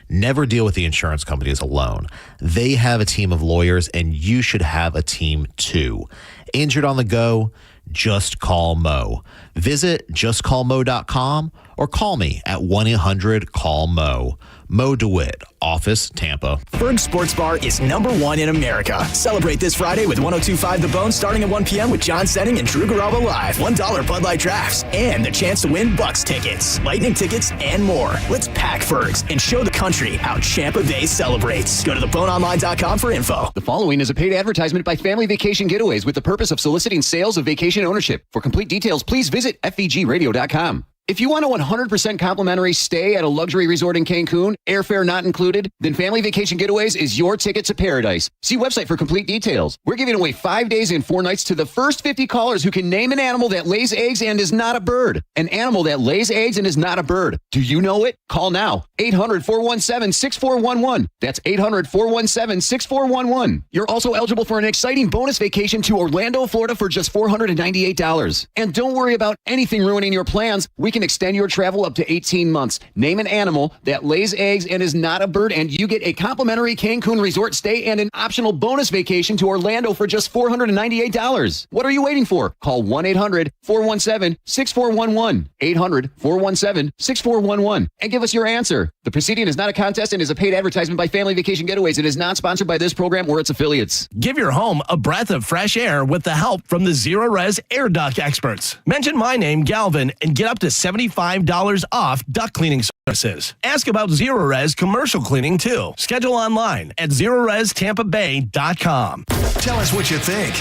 Never deal with the insurance companies alone. They have a team of lawyers, and you should have a team too. Injured on the go? Just call Mo. Visit justcallmo.com or call me at 1-800-CALL-MO. Mo DeWitt, Office, Tampa. Berg Sports Bar is #1 in America. Celebrate this Friday with 102.5 The Bone starting at 1 p.m. with John Senning and Drew Garabo live. $1 Bud Light drafts and the chance to win Bucks tickets, Lightning tickets, and more. Let's pack Fergs and show the country how Champa Bay celebrates. Go to theboneonline.com for info. The following is a paid advertisement by Family Vacation Getaways with the purpose of soliciting sales of vacation ownership. For complete details, please visit FVGradio.com. If you want a 100% complimentary stay at a luxury resort in Cancun, airfare not included, then Family Vacation Getaways is your ticket to paradise. See website for complete details. We're giving away 5 days and 4 nights to the first 50 callers who can name an animal that lays eggs and is not a bird. An animal that lays eggs and is not a bird. Do you know it? Call now. 800-417-6411. That's 800-417-6411. You're also eligible for an exciting bonus vacation to Orlando, Florida for just $498. And don't worry about anything ruining your plans. We can extend your travel up to 18 months. Name an animal that lays eggs and is not a bird, and you get a complimentary Cancun resort stay and an optional bonus vacation to Orlando for just $498. What are you waiting for? Call 1-800-417-6411. 800-417-6411 and give us your answer. The proceeding is not a contest and is a paid advertisement by Family Vacation Getaways. It is not sponsored by this program or its affiliates. Give your home a breath of fresh air with the help from the Zero Res Air Duct experts. Mention my name, Galvin, and get up to $75 off duct cleaning services. Ask about Zero Res commercial cleaning too. Schedule online at ZeroResTampaBay.com. Tell us what you think.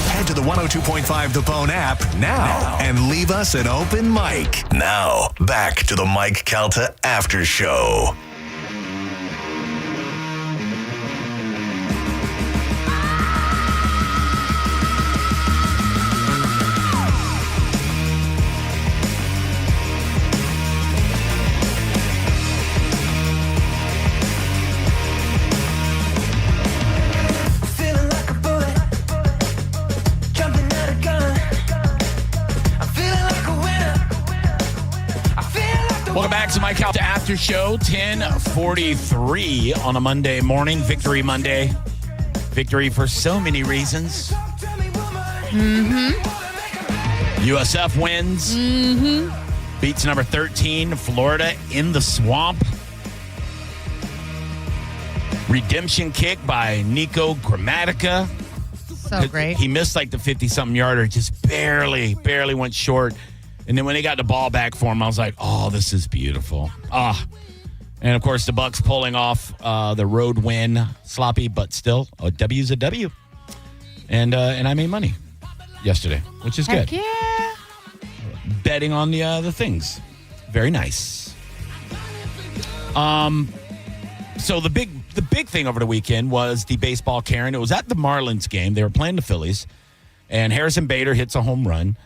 Head to the 102.5 The Bone app now and leave us an open mic. Now, back to the Mike Calta After Show. Welcome back to Mike Calta After Show, 10:43 on a Monday morning. Victory Monday. Victory for so many reasons. USF wins. Beats number 13, Florida in the swamp. Redemption kick by Nico Gramatica. So great. He missed like the 50-something yarder, just barely went short. And then when they got the ball back for him, I was like, oh, this is beautiful. And, of course, the Bucs pulling off the road win. Sloppy, but still, a W's a W. And I made money yesterday, which is good. Heck yeah. Betting on the things. Very nice. So the big thing over the weekend was the baseball Karen. It was at the Marlins game. They were playing the Phillies. And Harrison Bader hits a home run.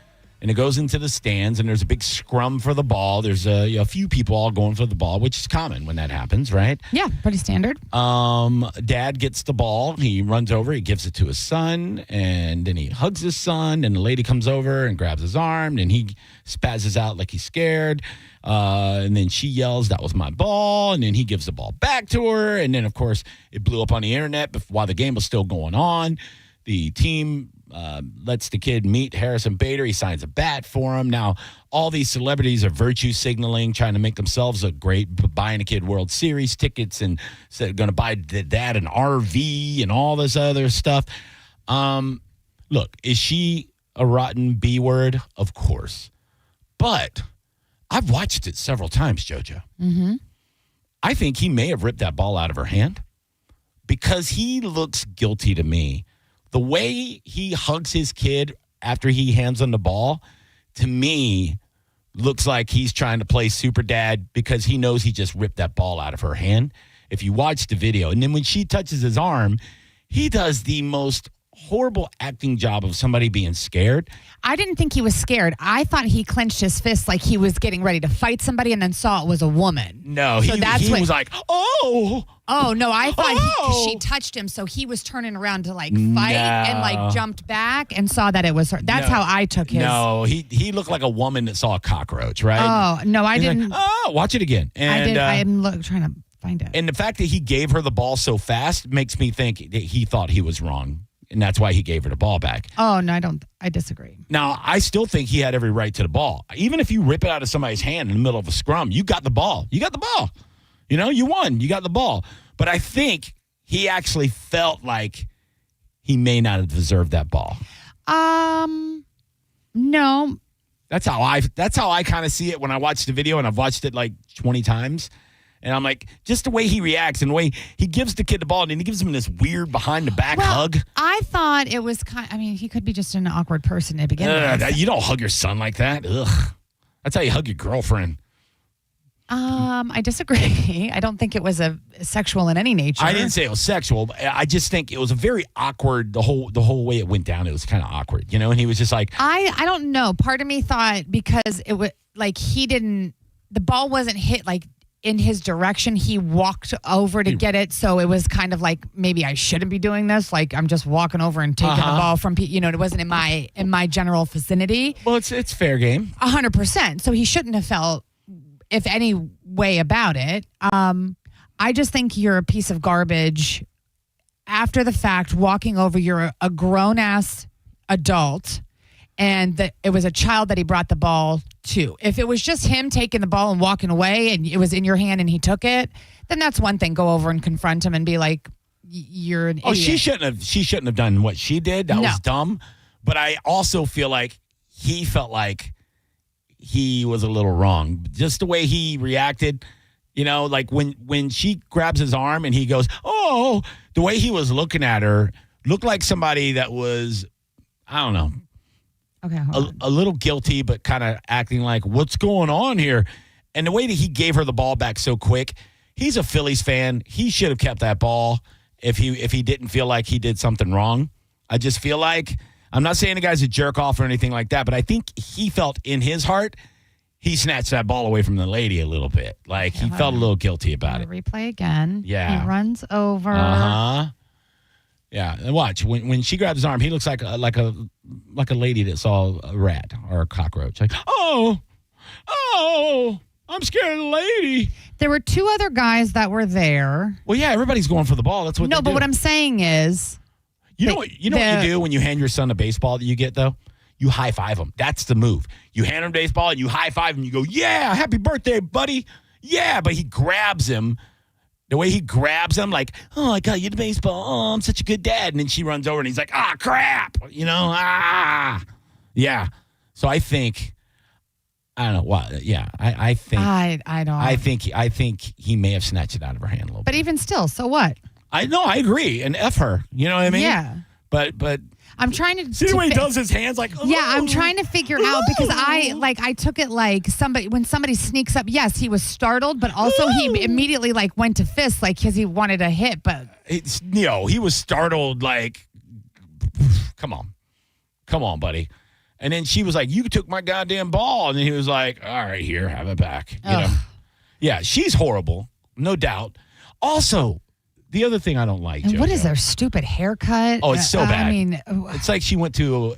And it goes into the stands, and there's a big scrum for the ball. There's a few people all going for the ball, which is common when that happens, right? Yeah, pretty standard. Dad gets the ball. He runs over. He gives it to his son, and then he hugs his son, and the lady comes over and grabs his arm, and he spazzes out like he's scared. And then she yells, "That was my ball," and then he gives the ball back to her. And then, of course, it blew up on the internet while the game was still going on. The team lets the kid meet Harrison Bader. He signs a bat for him. Now, all these celebrities are virtue signaling, trying to make themselves look great, buying a kid World Series tickets and said going to buy dad an RV and all this other stuff. Look, is she a rotten B word? Of course. But I've watched it several times, JoJo. I think he may have ripped that ball out of her hand because he looks guilty to me. The way he hugs his kid after he hands him the ball, to me, looks like he's trying to play super dad because he knows he just ripped that ball out of her hand. If you watch the video, and then when she touches his arm, he does the most horrible acting job of somebody being scared. I didn't think he was scared. I thought he clenched his fist like he was getting ready to fight somebody and then saw it was a woman. No, So he that's was like, oh. Oh, no, I thought she Oh. touched him, so he was turning around to, like, fight and, like, jumped back and saw that it was her. That's No. how I took his. No, he looked like a woman that saw a cockroach, right? Oh, no, I He's like, didn't. watch it again. And, I am trying to find it. and the fact that he gave her the ball so fast makes me think that he thought he was wrong, and that's why he gave her the ball back. Oh, no, I disagree. Now, I still think he had every right to the ball. Even if you rip it out of somebody's hand in the middle of a scrum, you got the ball. You got the ball. You know, you won. You got the ball. But I think he actually felt like he may not have deserved that ball. No. That's how I kind of see it when I watch the video, and I've watched it like 20 times. And I'm like, just the way he reacts and the way he gives the kid the ball, and then he gives him this weird behind the back hug. I thought it was he could be just an awkward person to begin with. You don't hug your son like that. Ugh. That's how you hug your girlfriend. I disagree. I don't think it was a sexual in any nature. I didn't say it was sexual. But I just think it was a very awkward. The whole way it went down, it was kind of awkward, you know. And he was just like, I don't know. Part of me thought because it was like the ball wasn't hit like in his direction. He walked over to get it, so it was kind of like maybe I shouldn't be doing this. Like I'm just walking over and taking the ball from it wasn't in my general vicinity. Well, it's fair game. 100%. So he shouldn't have felt if any way about it. I just think you're a piece of garbage after the fact, walking over. You're a grown-ass adult, and that it was a child that he brought the ball to. If it was just him taking the ball and walking away and it was in your hand and he took it, then that's one thing. Go over and confront him and be like, you're an idiot. Oh, she shouldn't have done what she did. That was dumb. But I also feel like he felt like he was a little wrong. Just the way he reacted, like when she grabs his arm and he goes, oh, the way he was looking at her looked like somebody that was, I don't know, okay, a little guilty, but kind of acting like, what's going on here? And the way that he gave her the ball back so quick, he's a Phillies fan. He should have kept that ball if he didn't feel like he did something wrong. I just feel like, I'm not saying the guy's a jerk off or anything like that, but I think he felt in his heart he snatched that ball away from the lady a little bit. Like he felt a little guilty about it. Replay again. Yeah. He runs over. Yeah, and watch when she grabs his arm, he looks like a lady that saw a rat or a cockroach. Like, oh, I'm scared of the lady. There were two other guys that were there. Well, yeah, everybody's going for the ball. That's what. No, they but do. what I'm saying is, you know what you do when you hand your son a baseball that you get though. You high five him. That's the move. You hand him a baseball and you high five him. You go, yeah, happy birthday, buddy. Yeah, but he grabs him. The way he grabs him, like, oh, I got you the baseball. Oh, I'm such a good dad. And then she runs over and he's like, crap. Yeah. So I think, I don't know what. Yeah, I think. I don't. I think he may have snatched it out of her hand a little bit. But even still, so what? I agree. And F her. You know what I mean? Yeah. But I'm trying to see the way he does his hands like. Oh, yeah, I'm trying to figure out because I took it like when somebody sneaks up. Yes, he was startled, but also he immediately like went to fist like because he wanted a hit. But he was startled like, come on, buddy. And then she was like, "You took my goddamn ball," and then he was like, "All right, here, have it back." You know? Yeah, she's horrible, no doubt. Also, the other thing I don't like, and JoJo, what is their stupid haircut? Oh, it's so bad. I mean, it's like she went to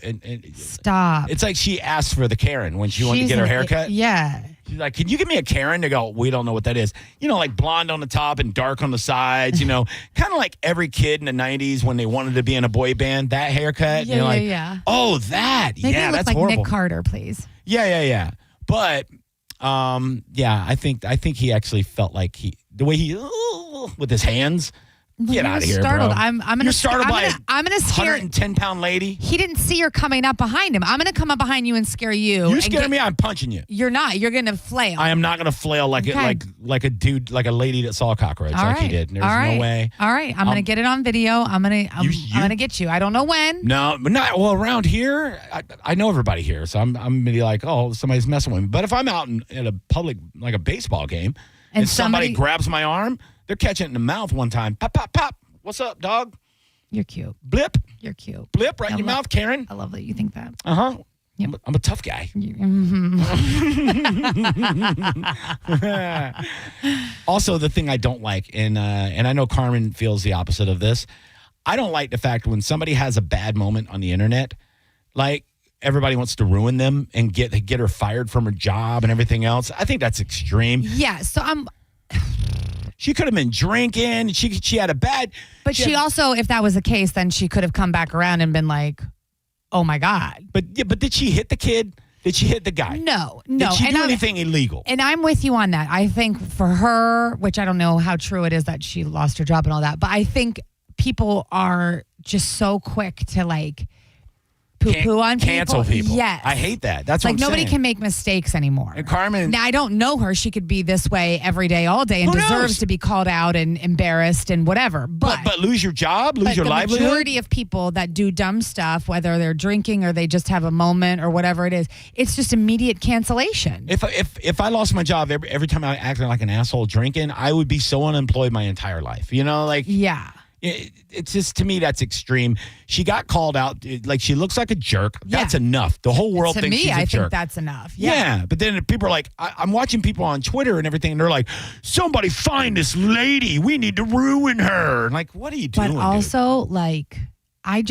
stop. It's like she asked for the Karen when she wanted to get her haircut. Yeah. She's like, "Can you give me a Karen?" They go, "We don't know what that is." Like blonde on the top and dark on the sides. Kind of like every kid in the '90s when they wanted to be in a boy band. That haircut. Yeah. Oh, that. Maybe yeah, look that's like horrible. Nick Carter, please. Yeah. But, I think he actually felt like the way he with his hands. Get out of here, startled. bro. I'm gonna. You're startled by I'm gonna scare. 110-pound lady. He didn't see her coming up behind him. I'm gonna come up behind you and scare you. You scared me. I'm punching you. You're not. You're gonna flail. I am not gonna flail like a dude, like a lady that saw a cockroach like he did. There's no way. All right. I'm gonna get it on video. I'm gonna get you. I don't know when. No, but not well around here. I know everybody here, so I'm gonna be like, oh, somebody's messing with me. But if I'm out in a public like a baseball game and somebody grabs my arm, they're catching it in the mouth one time. Pop, pop, pop. What's up, dog? You're cute. Blip. You're cute. Blip right in your mouth, Karen. I love that you think that. Uh-huh. I'm a tough guy. Also, the thing I don't like, and I know Carmen feels the opposite of this, I don't like the fact when somebody has a bad moment on the internet, like everybody wants to ruin them and get her fired from her job and everything else. I think that's extreme. Yeah, so She could have been drinking. She had a bad... But she also, if that was the case, then she could have come back around and been like, oh, my God. But did she hit the kid? Did she hit the guy? No. Did she do anything illegal? And I'm with you on that. I think for her, which I don't know how true it is that she lost her job and all that, but I think people are just so quick to like poo-poo on people. Cancel people. Yes. I hate that. That's what I'm nobody saying. can make mistakes anymore. And Carmen... Now, I don't know her. She could be this way every day, all day, and Who knows? deserves to be called out and embarrassed and whatever. But lose your job, lose your livelihood. The majority of people that do dumb stuff, whether they're drinking or they just have a moment or whatever it is, it's just immediate cancellation. If I lost my job every time I acted like an asshole drinking, I would be so unemployed my entire life. You know, like yeah. It's just, to me, that's extreme. She got called out. Like, she looks like a jerk. That's enough. The whole world thinks she's a jerk. I think that's enough. Yeah. But then people are like, I'm watching people on Twitter and everything, and they're like, somebody find this lady. We need to ruin her. Like, what are you doing? But also, like, I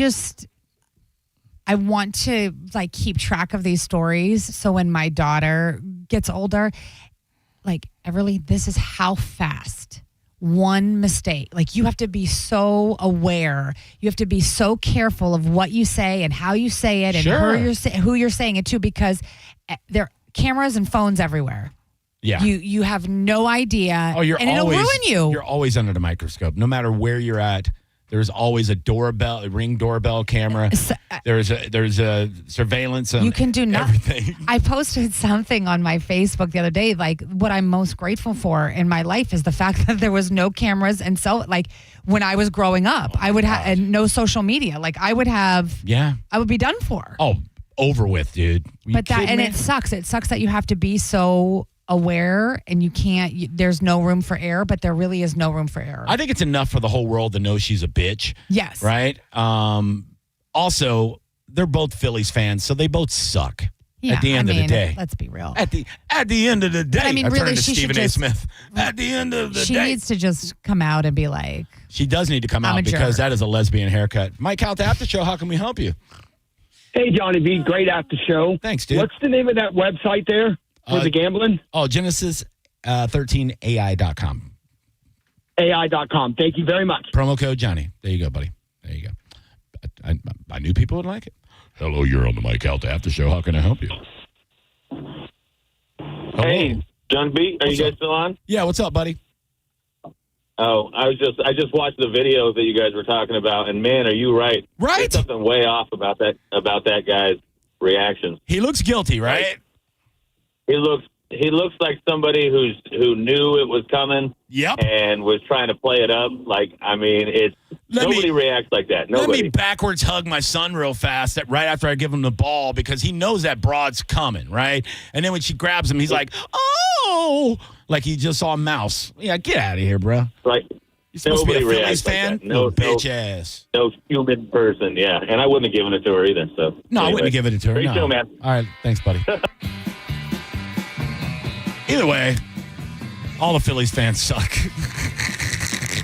want to, like, keep track of these stories. So when my daughter gets older, like, Everly, this is how fast one mistake. Like, you have to be so aware. You have to be so careful of what you say and how you say it and who you're saying it to, because there are cameras and phones everywhere. Yeah. You have no idea. Oh, it'll ruin you. You're always under the microscope. No matter where you're at, there's always a Ring doorbell camera. There's a surveillance. You can do everything. I posted something on my Facebook the other day. Like, what I'm most grateful for in my life is the fact that there was no cameras, and so like when I was growing up, I would have no social media. Like, I would have. Yeah. I would be done for. Oh, over with, dude. It sucks. It sucks that you have to be so aware and you can't, there's no room for error, but there really is no room for error. I think it's enough for the whole world to know she's a bitch. Yes. Right? Also, they're both Phillies fans, so they both suck. Yeah, at the end of the day. Let's be real. At the end of the day. But I mean, really, she Stephen should A. Smith. At the end of the day. She needs to just come out and be like. She does need to come out because that is a lesbian haircut. Mike Calta Aftershow, how can we help you? Hey, Johnny B. Great after show. Thanks, dude. What's the name of that website there for the gambling? Oh, Genesis13AI.com. AI.com. Thank you very much. Promo code Johnny. There you go, buddy. There you go. I knew people would like it. Hello, you're on the Mike Calta After Show. How can I help you? Hello. Hey, John B. Are you guys still on? Yeah, what's up, buddy? Oh, I just watched the video that you guys were talking about, and man, are you right? Right. There's something way off about that guy's reaction. He looks guilty, right? He looks like somebody who knew it was coming. Yep. And was trying to play it up. Like, I mean, nobody reacts like that. Nobody. Let me backwards hug my son real fast right after I give him the ball, because he knows that broad's coming, right? And then when she grabs him, he's like, oh, like he just saw a mouse. Yeah, get out of here, bro. Right. You're supposed to be a Phillies fan? Like no bitch ass. No human person, yeah. And I wouldn't have given it to her either. So No, anyway. I wouldn't have given it to her. Great no. show, man. All right, thanks, buddy. Either way, all the Phillies fans suck.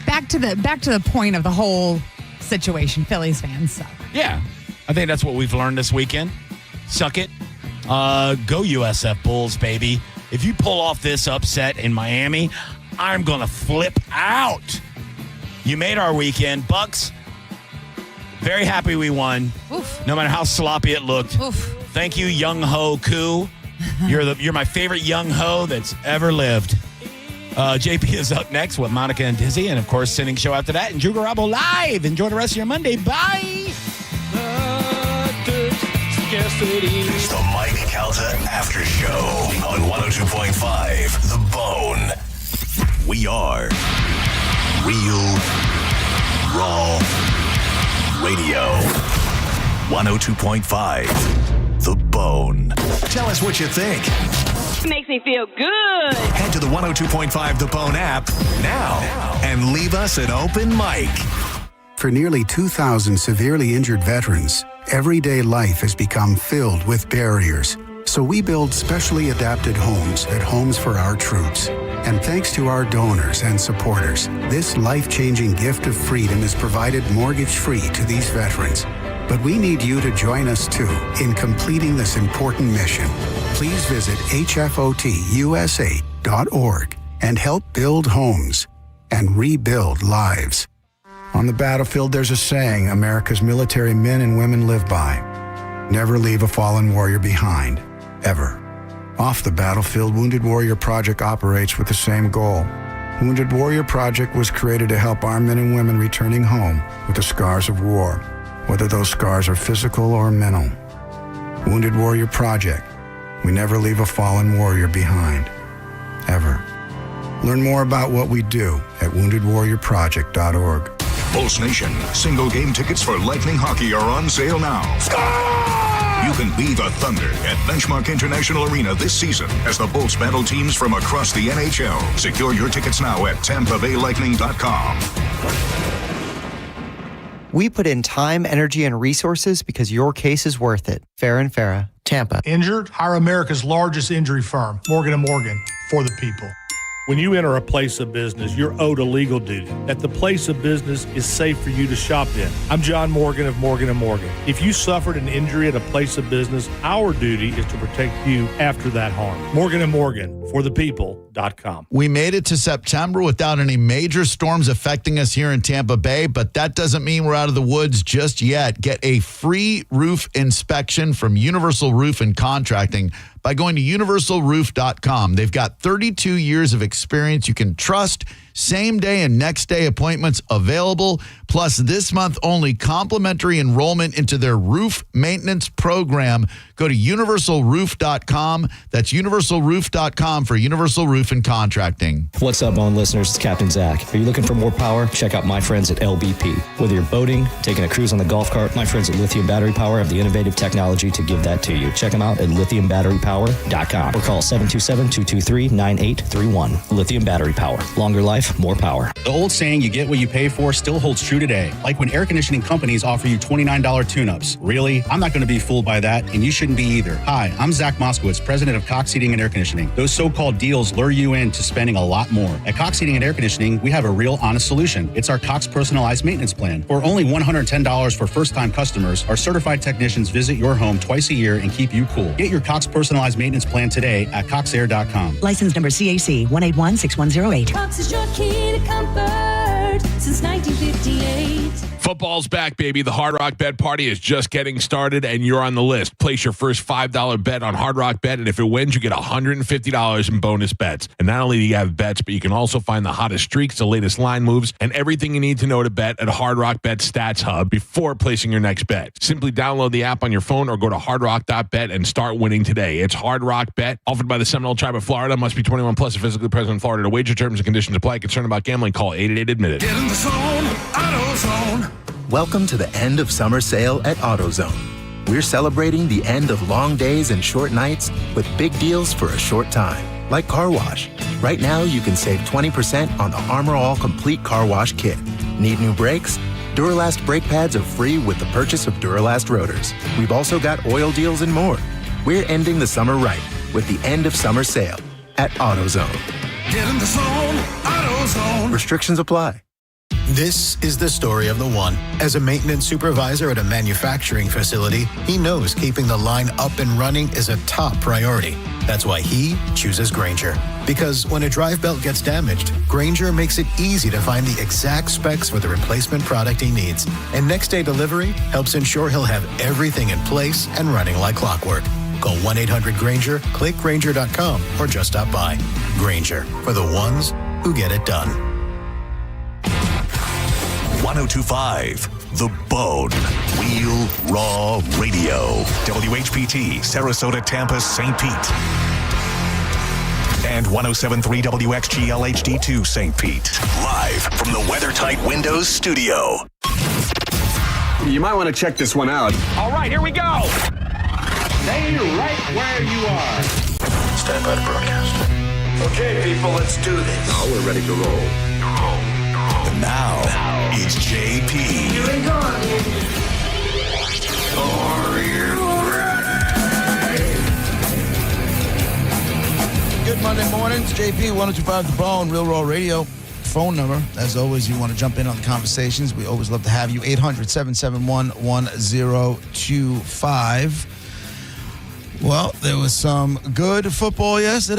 Back to the point of the whole situation. Phillies fans suck. Yeah, I think that's what we've learned this weekend. Suck it. Go USF Bulls, baby. If you pull off this upset in Miami, I'm going to flip out. You made our weekend. Bucks, very happy we won. Oof. No matter how sloppy it looked. Oof. Thank you, Young Ho Koo. You're my favorite young ho that's ever lived. JP is up next with Monica and Dizzy, and of course, sending show after that. And Drew Garabo live. Enjoy the rest of your Monday. Bye. It's the Mike Calta After Show on 102.5 The Bone. We are Real Raw Radio. 102.5 The Bone. Tell us what you think. It makes me feel good. Head to the 102.5 The Bone app now and leave us an open mic. For nearly 2,000 severely injured veterans, everyday life has become filled with barriers. So we build specially adapted homes at Homes for Our Troops. And thanks to our donors and supporters, this life-changing gift of freedom is provided mortgage-free to these veterans. But we need you to join us too in completing this important mission. Please visit hfotusa.org and help build homes and rebuild lives. On the battlefield, there's a saying America's military men and women live by. Never leave a fallen warrior behind, ever. Off the battlefield, Wounded Warrior Project operates with the same goal. Wounded Warrior Project was created to help our men and women returning home with the scars of war, whether those scars are physical or mental. Wounded Warrior Project. We never leave a fallen warrior behind, ever. Learn more about what we do at woundedwarriorproject.org. Pulse Nation, single game tickets for Lightning Hockey are on sale now. You can be the Thunder at Benchmark International Arena this season as the Bolts battle teams from across the NHL. Secure your tickets now at TampaBayLightning.com. We put in time, energy, and resources because your case is worth it. Farah and Farah, Tampa. Injured? Hire America's largest injury firm, Morgan & Morgan, for the people. When you enter a place of business, you're owed a legal duty that the place of business is safe for you to shop in. I'm John Morgan of Morgan & Morgan. If you suffered an injury at a place of business, our duty is to protect you after that harm. Morgan & Morgan, for the people.com. We made it to September without any major storms affecting us here in Tampa Bay, but that doesn't mean we're out of the woods just yet. Get a free roof inspection from Universal Roof and Contracting by going to universalroof.com. They've got 32 years of experience you can trust. Same day and next day appointments available. Plus, this month only complimentary enrollment into their roof maintenance program. Go to universalroof.com. That's universalroof.com for Universal Roof and Contracting. What's up, Bone listeners? It's Captain Zach. Are you looking for more power? Check out my friends at LBP. Whether you're boating, taking a cruise on the golf cart, my friends at Lithium Battery Power have the innovative technology to give that to you. Check them out at lithiumbatterypower.com or call 727-223-9831. Lithium Battery Power. Longer life, more power. The old saying, you get what you pay for, still holds true today. Like when air conditioning companies offer you $29 tune-ups. Really? I'm not going to be fooled by that, and you shouldn't be either. Hi, I'm Zach Moskowitz, president of Cox Heating and Air Conditioning. Those so-called deals lure you into spending a lot more. At Cox Heating and Air Conditioning, we have a real honest solution. It's our Cox Personalized Maintenance Plan. For only $110 for first-time customers, our certified technicians visit your home twice a year and keep you cool. Get your Cox Personalized Maintenance Plan today at coxair.com. License number CAC 1816108. Cox is your key to comfort since 1958. Football's back, baby. The Hard Rock Bet Party is just getting started, and you're on the list. Place your first $5 bet on Hard Rock Bet, and if it wins, you get $150 in bonus bets. And not only do you have bets, but you can also find the hottest streaks, the latest line moves, and everything you need to know to bet at Hard Rock Bet Stats Hub before placing your next bet. Simply download the app on your phone or go to hardrock.bet and start winning today. It's Hard Rock Bet, offered by the Seminole Tribe of Florida. Must be 21 plus and physically present in Florida. To wager, terms and conditions apply. Concerned about gambling? Call 888-ADMIT-IT. Get in the zone, AutoZone. Welcome to the end of summer sale at AutoZone. We're celebrating the end of long days and short nights with big deals for a short time, like car wash. Right now, you can save 20% on the Armor All Complete Car Wash Kit. Need new brakes? Duralast brake pads are free with the purchase of Duralast rotors. We've also got oil deals and more. We're ending the summer right with the end of summer sale at AutoZone. Get in the zone, AutoZone. Restrictions apply. This is the story of the one. As a maintenance supervisor at a manufacturing facility, he knows keeping the line up and running is a top priority. That's why he chooses Grainger. Because when a drive belt gets damaged, Grainger makes it easy to find the exact specs for the replacement product he needs. And next day delivery helps ensure he'll have everything in place and running like clockwork. Call 1-800-GRAINGER, click Grainger.com, or just stop by. Grainger, for the ones who get it done. 1025 The Bone. Real Raw Radio. WHPT, Sarasota, Tampa, St. Pete. And 107.3 WXGL HD2 St. Pete. Live from the WeatherTight Windows studio. You might want to check this one out. All right, here we go. Stay right where you are. Stand by to broadcast. Okay, people, let's do this. Now we're ready to roll. The Now, it's JP. Here we go. Are you ready? Good Monday morning. It's JP, 102.5 The Bone, Real Raw Radio. Phone number, as always, you want to jump in on the conversations. We always love to have you. 800-771-1025. Well, there was some good football yesterday.